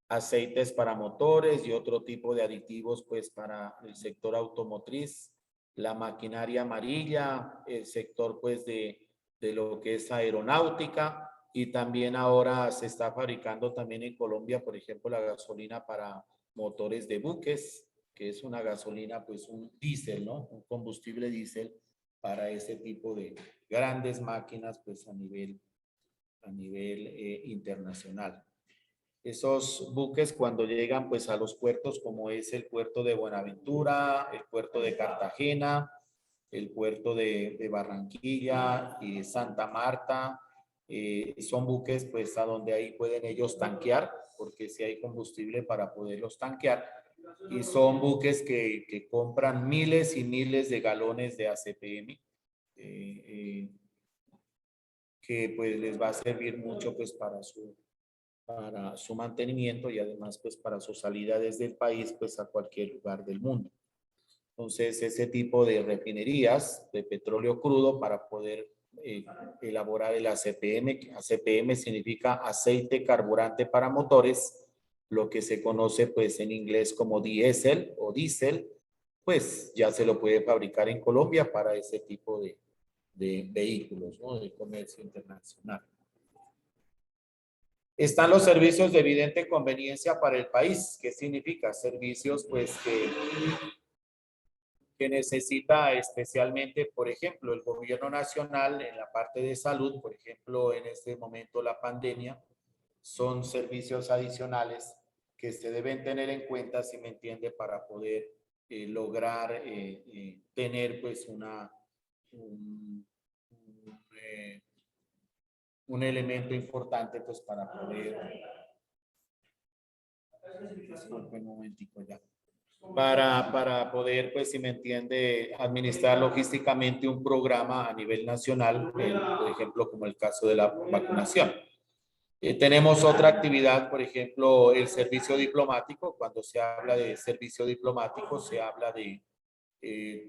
aceites para motores y otro tipo de aditivos pues para el sector automotriz, la maquinaria amarilla, el sector pues de lo que es aeronáutica y también ahora se está fabricando también en Colombia, por ejemplo, la gasolina para motores de buques, que es una gasolina, pues un diésel, ¿no? Un combustible diésel para ese tipo de grandes máquinas, pues a nivel internacional. Esos buques cuando llegan pues a los puertos como es el puerto de Buenaventura, el puerto de Cartagena, el puerto de Barranquilla y Santa Marta, son buques pues a donde ahí pueden ellos tanquear, porque si hay combustible para poderlos tanquear, y son buques que compran miles y miles de galones de ACPM, que pues les va a servir mucho pues para su mantenimiento y además pues para su salida desde el país pues a cualquier lugar del mundo. Entonces ese tipo de refinerías de petróleo crudo para poder elaborar el ACPM, ACPM significa aceite carburante para motores, lo que se conoce pues en inglés como diésel o diésel, pues ya se lo puede fabricar en Colombia para ese tipo de vehículos, ¿no? De comercio internacional. Están los servicios de evidente conveniencia para el país. ¿Qué significa? Servicios pues que necesita especialmente, por ejemplo, el gobierno nacional en la parte de salud, por ejemplo, en este momento la pandemia, son servicios adicionales que se deben tener en cuenta, si me entiende, para poder lograr tener pues un elemento importante pues para poder, disculpe un momentico ya, para poder, pues, si me entiende, administrar logísticamente un programa a nivel nacional, por ejemplo, como el caso de la vacunación. Tenemos otra actividad, por ejemplo, el servicio diplomático. Cuando se habla de servicio diplomático, se habla de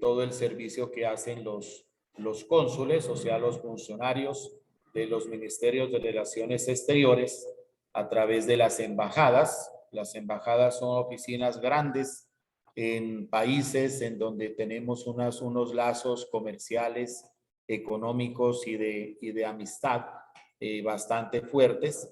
todo el servicio que hacen los cónsules, o sea, los funcionarios de los ministerios de Relaciones Exteriores a través de las embajadas. Las embajadas son oficinas grandes en países en donde tenemos unos lazos comerciales, económicos y de amistad bastante fuertes.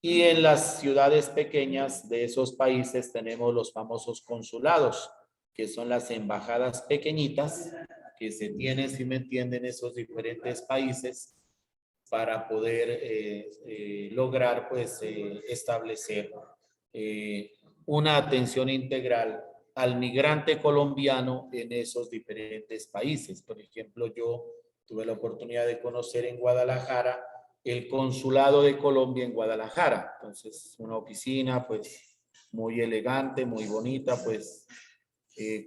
Y en las ciudades pequeñas de esos países tenemos los famosos consulados, que son las embajadas pequeñitas que se tienen, si me entienden, esos diferentes países para poder lograr pues establecer una atención integral al migrante colombiano en esos diferentes países. Por ejemplo, yo tuve la oportunidad de conocer en Guadalajara el consulado de Colombia en Guadalajara. Entonces, una oficina pues muy elegante, muy bonita, pues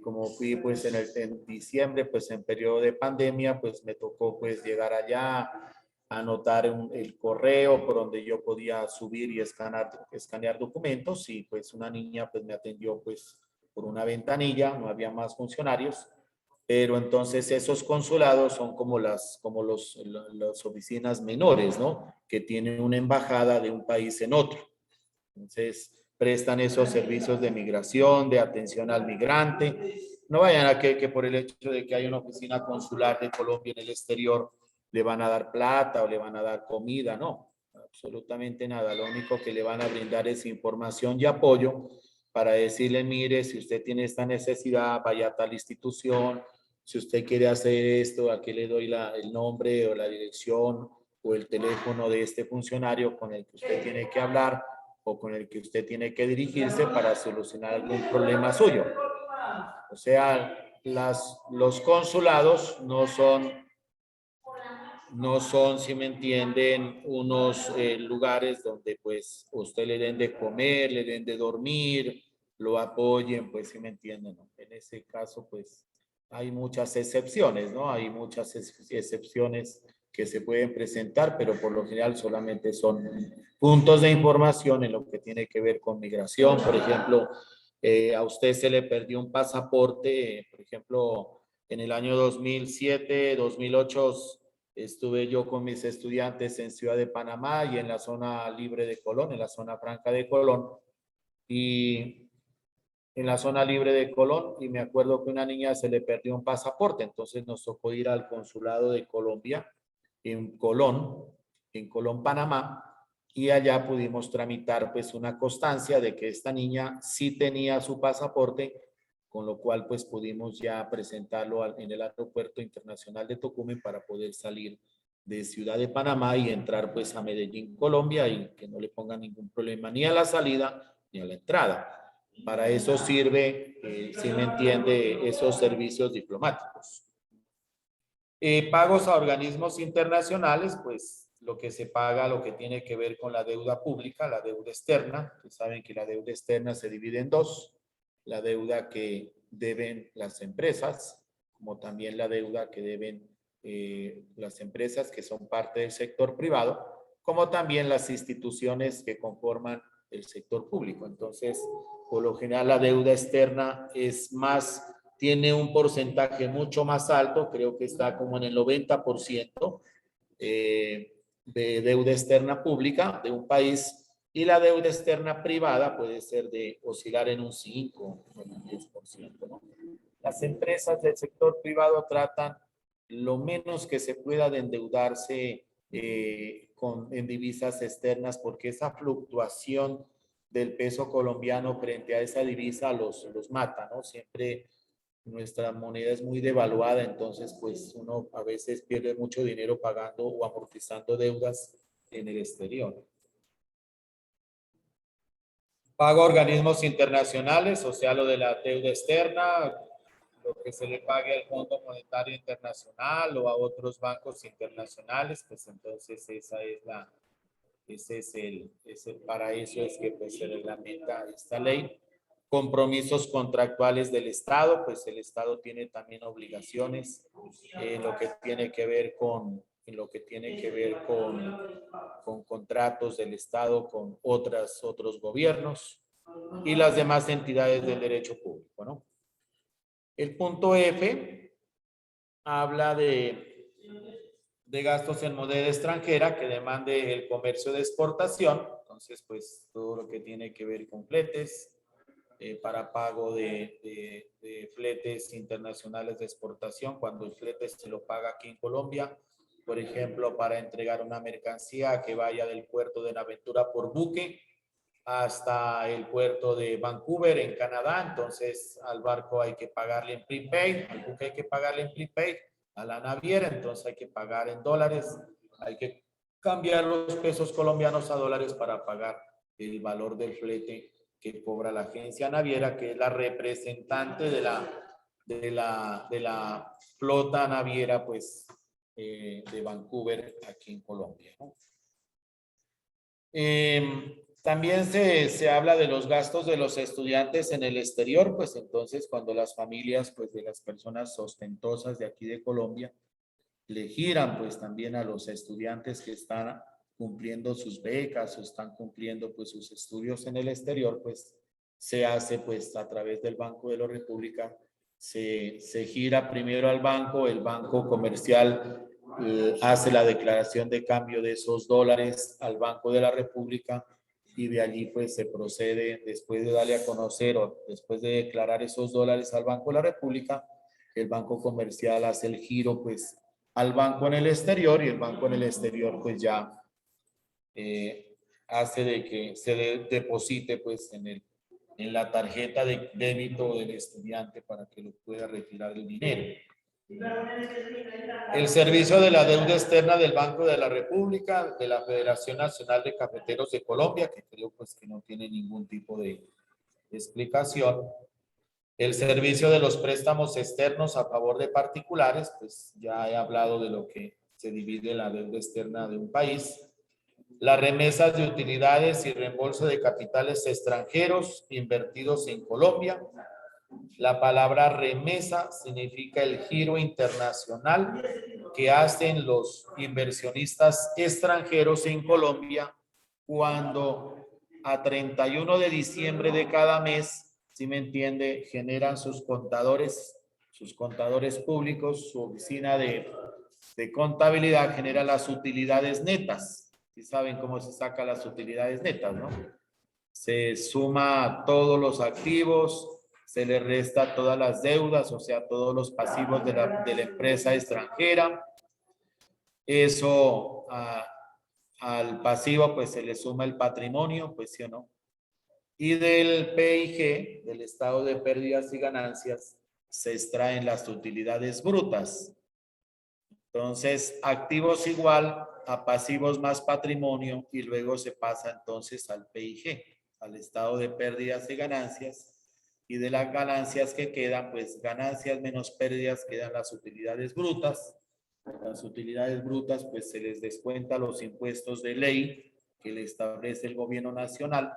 como fui pues en diciembre, pues en periodo de pandemia, pues me tocó pues llegar allá a anotar el correo por donde yo podía subir y escanear documentos, y pues una niña pues me atendió pues por una ventanilla, no había más funcionarios, pero entonces esos consulados son como las oficinas menores, ¿no? Que tienen una embajada de un país en otro. Entonces, prestan esos servicios de migración, de atención al migrante. No vayan a que por el hecho de que hay una oficina consular de Colombia en el exterior, le van a dar plata o le van a dar comida, no, absolutamente nada. Lo único que le van a brindar es información y apoyo para decirle, mire, si usted tiene esta necesidad, vaya a tal institución, si usted quiere hacer esto, aquí le doy el nombre o la dirección o el teléfono de este funcionario con el que usted tiene que hablar o con el que usted tiene que dirigirse para solucionar algún problema suyo. O sea, los consulados no son, si me entienden, unos lugares donde pues usted le den de comer, le den de dormir, lo apoyen, pues si me entienden, ¿no? En ese caso, pues hay muchas excepciones, ¿no? Hay muchas excepciones que se pueden presentar, pero por lo general solamente son puntos de información en lo que tiene que ver con migración. Por ejemplo, a usted se le perdió un pasaporte, por ejemplo, en el año 2007, 2008, estuve yo con mis estudiantes en Ciudad de Panamá y en la zona libre de Colón, en la zona franca de Colón, y en la zona libre de Colón, y me acuerdo que una niña se le perdió un pasaporte, entonces nos tocó ir al consulado de Colombia en Colón, Panamá, y allá pudimos tramitar pues una constancia de que esta niña sí tenía su pasaporte, con lo cual pues pudimos ya presentarlo en el Aeropuerto Internacional de Tocumen para poder salir de Ciudad de Panamá y entrar pues a Medellín, Colombia, y que no le pongan ningún problema ni a la salida ni a la entrada. Para eso sirve, si me entiende, esos servicios diplomáticos. Pagos a organismos internacionales, pues lo que se paga, lo que tiene que ver con la deuda pública, la deuda externa. Ustedes saben que la deuda externa se divide en dos: la deuda que deben las empresas, como también la deuda que deben las empresas que son parte del sector privado, como también las instituciones que conforman el sector público. Entonces, por lo general, la deuda externa tiene un porcentaje mucho más alto, creo que está como en el 90% de deuda externa pública de un país, y la deuda externa privada puede ser de oscilar en un 5 o un 10%, ¿no? Las empresas del sector privado tratan lo menos que se pueda de endeudarse en divisas externas, porque esa fluctuación del peso colombiano frente a esa divisa los mata, ¿no? Siempre nuestra moneda es muy devaluada, entonces pues uno a veces pierde mucho dinero pagando o amortizando deudas en el exterior. Pago a organismos internacionales, o sea, lo de la deuda externa, lo que se le pague al Fondo Monetario Internacional o a otros bancos internacionales, pues entonces para eso es que pues, se reglamenta esta ley. Compromisos contractuales del Estado, pues el Estado tiene también obligaciones en lo que tiene que ver con contratos del Estado con otros gobiernos y las demás entidades del derecho público, ¿no? El punto F habla de de gastos en moneda extranjera que demande el comercio de exportación. Entonces, pues todo lo que tiene que ver con fletes, para pago de fletes internacionales de exportación, cuando el flete se lo paga aquí en Colombia, por ejemplo, para entregar una mercancía que vaya del puerto de Buenaventura por buque hasta el puerto de Vancouver en Canadá. Entonces al barco hay que pagarle en prepaid, al buque hay que pagarle en prepaid, a la naviera entonces hay que pagar en dólares, hay que cambiar los pesos colombianos a dólares para pagar el valor del flete que cobra la agencia naviera, que es la representante de la flota naviera, pues, de Vancouver aquí en Colombia, ¿no? También se habla de los gastos de los estudiantes en el exterior, pues entonces cuando las familias, pues de las personas ostentosas de aquí de Colombia, le giran pues también a los estudiantes que están cumpliendo sus becas o están cumpliendo pues sus estudios en el exterior, pues se hace pues a través del Banco de la República, se gira primero al banco, el banco comercial hace la declaración de cambio de esos dólares al Banco de la República y de allí pues se procede, después de darle a conocer o después de declarar esos dólares al Banco de la República, el banco comercial hace el giro pues al banco en el exterior y el banco en el exterior pues ya hace de que se deposite pues en la tarjeta de débito del estudiante para que lo pueda retirar el dinero. El servicio de la deuda externa del Banco de la República, de la Federación Nacional de Cafeteros de Colombia, que creo pues que no tiene ningún tipo de explicación. El servicio de los préstamos externos a favor de particulares, pues ya he hablado de lo que se divide la deuda externa de un país. Las remesas de utilidades y reembolso de capitales extranjeros invertidos en Colombia. La palabra remesa significa el giro internacional que hacen los inversionistas extranjeros en Colombia cuando a 31 de diciembre de cada mes, si me entiende, generan sus contadores públicos, su oficina de contabilidad genera las utilidades netas. Si saben cómo se saca las utilidades netas, ¿no? Se suma todos los activos, se le resta todas las deudas, o sea, todos los pasivos de la empresa extranjera. Eso al pasivo, pues se le suma el patrimonio, pues sí o no. Y del PIG, del estado de pérdidas y ganancias, se extraen las utilidades brutas. Entonces, activos igual a pasivos más patrimonio y luego se pasa entonces al PIG, al estado de pérdidas y ganancias. Y de las ganancias que quedan, pues ganancias menos pérdidas quedan las utilidades brutas. Las utilidades brutas, pues se les descuenta los impuestos de ley que le establece el gobierno nacional.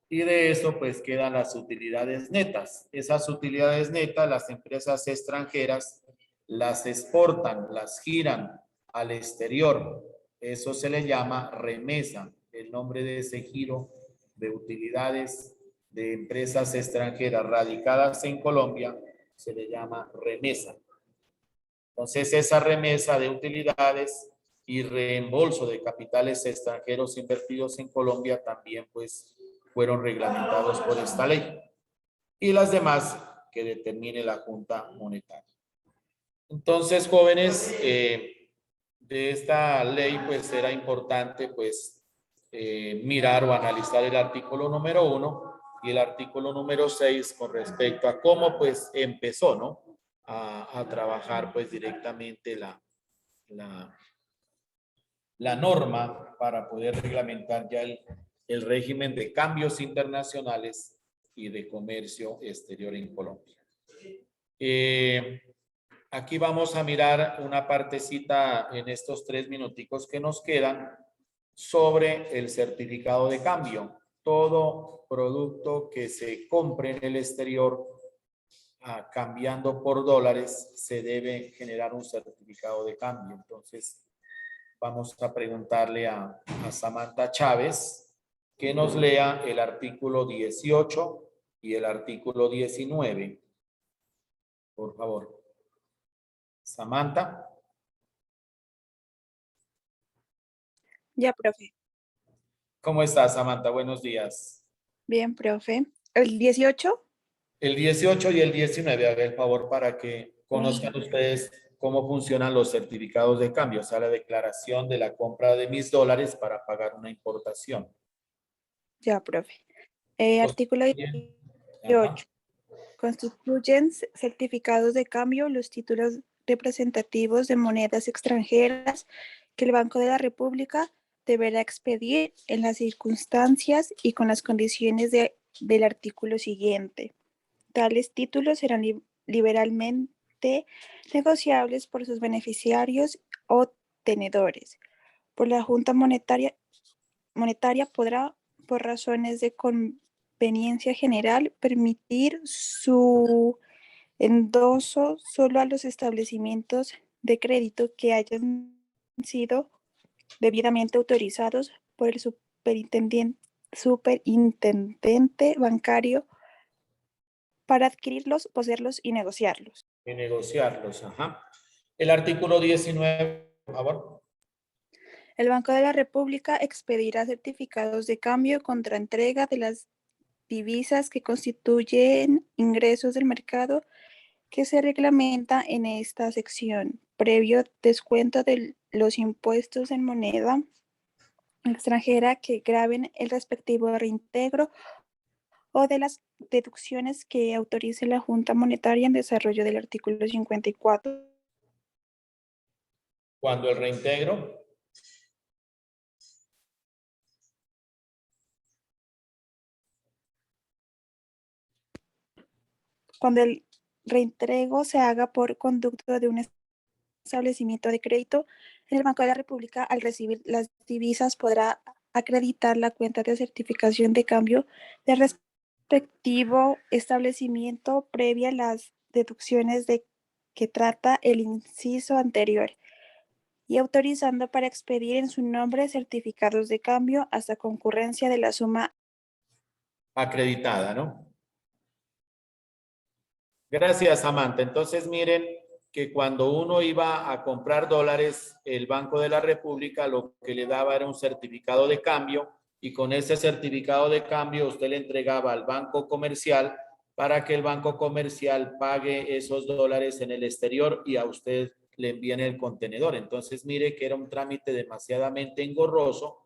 Y de eso, pues quedan las utilidades netas. Esas utilidades netas, las empresas extranjeras las exportan, las giran al exterior. Eso se le llama remesa. El nombre de ese giro de utilidades de empresas extranjeras radicadas en Colombia se le llama remesa. Entonces, esa remesa de utilidades y reembolso de capitales extranjeros invertidos en Colombia también, pues, fueron reglamentados por esta ley. Y las demás que determine la Junta Monetaria. Entonces, jóvenes, de esta ley, pues, era importante, pues, mirar o analizar el artículo número 1 y el artículo número 6 con respecto a cómo, pues, empezó, ¿no? A trabajar pues directamente la norma para poder reglamentar ya el régimen de cambios internacionales y de comercio exterior en Colombia. Aquí vamos a mirar una partecita en estos 3 minuticos que nos quedan sobre el certificado de cambio. Todo producto que se compre en el exterior cambiando por dólares, se debe generar un certificado de cambio. Entonces, vamos a preguntarle a Samantha Chávez que nos lea el artículo 18 y el artículo 19. Por favor. Samantha. Ya, profe. ¿Cómo estás, Samantha? Buenos días. Bien, profe. ¿El 18? El 18 y el 19, haga el favor para que conozcan ustedes cómo funcionan los certificados de cambio, o sea, la declaración de la compra de mis dólares para pagar una importación. Ya, profe. Los- Artículo Ajá. 18. Constituyen certificados de cambio los títulos representativos de monedas extranjeras que el Banco de la República deberá expedir en las circunstancias y con las condiciones del artículo siguiente. Tales títulos serán liberalmente negociables por sus beneficiarios o tenedores. Por la Junta Monetaria podrá, por razones de conveniencia general, permitir su endoso solo a los establecimientos de crédito que hayan sido debidamente autorizados por el superintendente bancario para adquirirlos, poseerlos y negociarlos. Y negociarlos, ajá. El artículo 19, por favor. El Banco de la República expedirá certificados de cambio contra entrega de las divisas que constituyen ingresos del mercado que se reglamenta en esta sección, previo descuento de los impuestos en moneda extranjera que graven el respectivo reintegro o de las deducciones que autorice la Junta Monetaria en desarrollo del artículo 54. Cuando el reintegro. Cuando el reintegro se haga por conducto de un establecimiento de crédito, en el Banco de la República, al recibir las divisas, podrá acreditar la cuenta de certificación de cambio del respectivo establecimiento previa a las deducciones de que trata el inciso anterior y autorizando para expedir en su nombre certificados de cambio hasta concurrencia de la suma Acreditada, ¿no? Gracias, Samantha. Entonces, miren que cuando uno iba a comprar dólares, el Banco de la República lo que le daba era un certificado de cambio y con ese certificado de cambio usted le entregaba al banco comercial para que el banco comercial pague esos dólares en el exterior y a usted le envíen el contenedor. Entonces, mire que era un trámite demasiadamente engorroso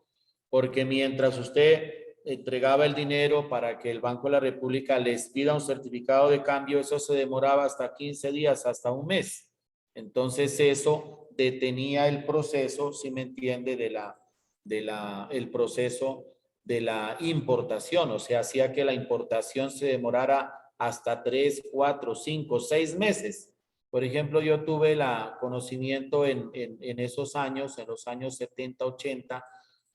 porque mientras usted entregaba el dinero para que el Banco de la República les pida un certificado de cambio, eso se demoraba hasta 15 días, hasta un mes. Entonces eso detenía el proceso, si me entiende, el proceso de la importación, o sea, hacía que la importación se demorara hasta 3, 4, 5, 6 meses. Por ejemplo, yo tuve el conocimiento en esos años, en los años 70, 80,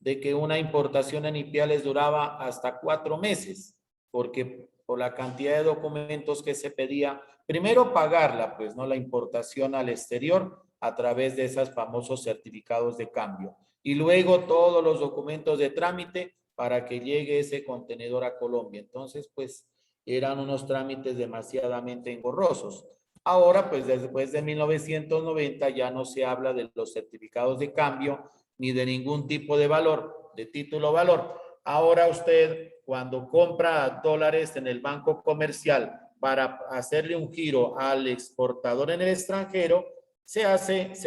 de que una importación en Ipiales duraba hasta 4 meses, porque por la cantidad de documentos que se pedía, primero pagarla, pues no la importación al exterior a través de esos famosos certificados de cambio, y luego todos los documentos de trámite para que llegue ese contenedor a Colombia. Entonces, pues eran unos trámites demasiadamente engorrosos. Ahora, pues después de 1990 ya no se habla de los certificados de cambio, ni de ningún tipo de valor, de título valor. Ahora usted, cuando compra dólares en el banco comercial para hacerle un giro al exportador en el extranjero, se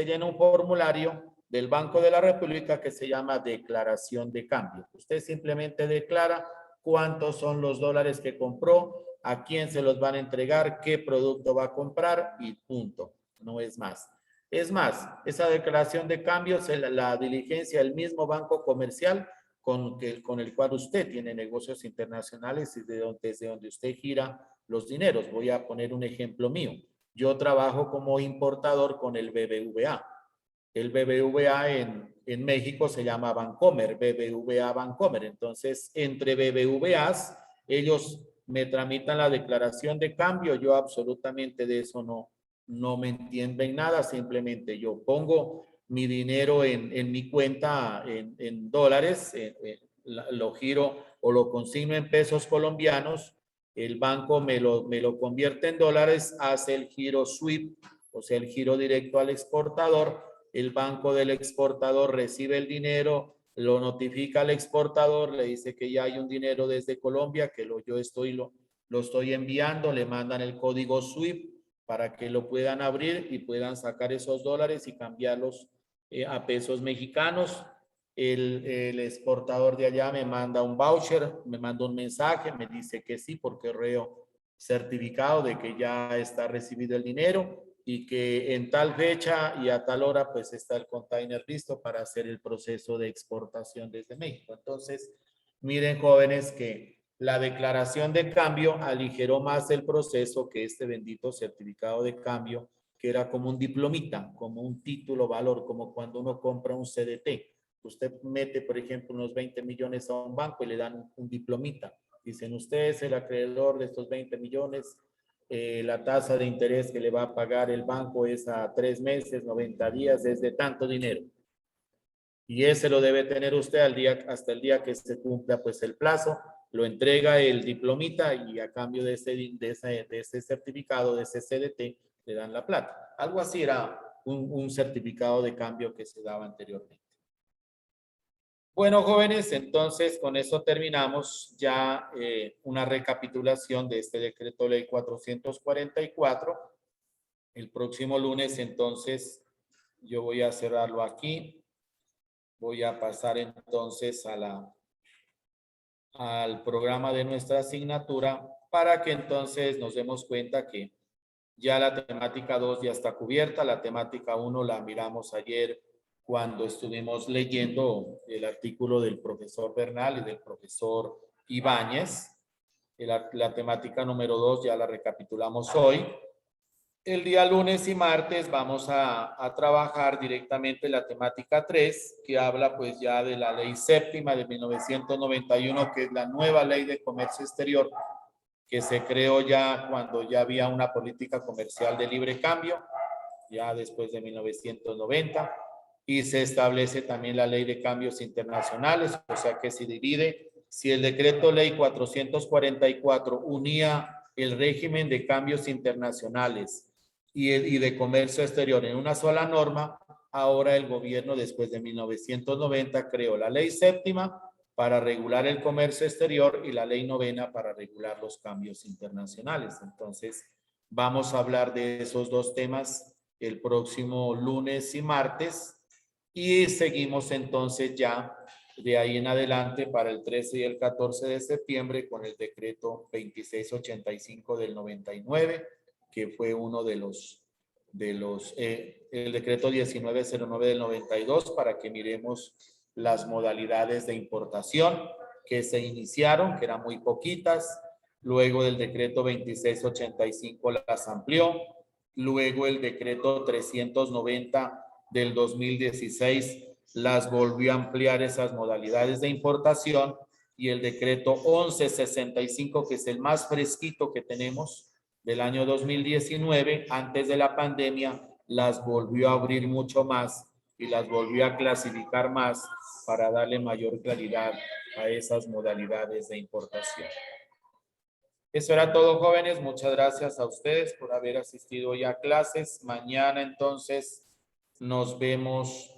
llena un formulario del Banco de la República que se llama declaración de cambio. Usted simplemente declara cuántos son los dólares que compró, a quién se los van a entregar, qué producto va a comprar y punto. No es más. Es más, esa declaración de cambios, la diligencia del mismo banco comercial con el cual usted tiene negocios internacionales y desde donde usted gira los dineros. Voy a poner un ejemplo mío. Yo trabajo como importador con el BBVA. El BBVA en México se llama Bancomer, BBVA Bancomer. Entonces, entre BBVAs, ellos me tramitan la declaración de cambio. Yo absolutamente de eso no me entiendo en nada, simplemente yo pongo mi dinero en mi cuenta en dólares, lo giro o lo consigno en pesos colombianos, el banco me lo convierte en dólares, hace el giro SWIFT, o sea, el giro directo al exportador, el banco del exportador recibe el dinero, lo notifica al exportador, le dice que ya hay un dinero desde Colombia, que lo estoy enviando, le mandan el código SWIFT para que lo puedan abrir y puedan sacar esos dólares y cambiarlos a pesos mexicanos. El exportador de allá me manda un voucher, me manda un mensaje, me dice que sí por correo certificado de que ya está recibido el dinero y que en tal fecha y a tal hora pues está el container listo para hacer el proceso de exportación desde México. Entonces, miren jóvenes que la declaración de cambio aligeró más el proceso que este bendito certificado de cambio, que era como un diplomita, como un título valor, como cuando uno compra un CDT. Usted mete, por ejemplo, unos 20 millones a un banco y le dan un diplomita. Dicen, usted es el acreedor de estos 20 millones, la tasa de interés que le va a pagar el banco es a 3 meses, 90 días, es de tanto dinero. Y ese lo debe tener usted hasta el día que se cumpla pues el plazo, lo entrega el diplomita y a cambio de ese certificado, de ese CDT, le dan la plata. Algo así era un certificado de cambio que se daba anteriormente. Bueno, jóvenes, entonces con eso terminamos ya una recapitulación de este decreto ley 444. El próximo lunes, entonces, yo voy a cerrarlo aquí. Voy a pasar entonces al programa de nuestra asignatura para que entonces nos demos cuenta que ya la temática 2 ya está cubierta. La temática 1 la miramos ayer cuando estuvimos leyendo el artículo del profesor Bernal y del profesor Ibáñez. La temática número 2 ya la recapitulamos hoy. El día lunes y martes vamos a trabajar directamente la temática 3, que habla pues ya de la ley séptima de 1991, que es la nueva ley de comercio exterior, que se creó ya cuando ya había una política comercial de libre cambio, ya después de 1990, y se establece también la ley de cambios internacionales, o sea que se divide. Si el decreto ley 444 unía el régimen de cambios internacionales y de comercio exterior en una sola norma, ahora el gobierno después de 1990 creó la ley séptima para regular el comercio exterior y la ley novena para regular los cambios internacionales. Entonces, vamos a hablar de esos dos temas el próximo lunes y martes y seguimos entonces ya de ahí en adelante para el 13 y el 14 de septiembre con el decreto 2685 del 99, que fue uno de los el decreto 1909 del 92, para que miremos las modalidades de importación que se iniciaron, que eran muy poquitas. Luego el decreto 2685 las amplió. Luego el decreto 390 del 2016 las volvió a ampliar esas modalidades de importación. Y el decreto 1165, que es el más fresquito que tenemos del año 2019, antes de la pandemia, las volvió a abrir mucho más y las volvió a clasificar más para darle mayor claridad a esas modalidades de importación. Eso era todo, jóvenes. Muchas gracias a ustedes por haber asistido ya a clases. Mañana entonces nos vemos.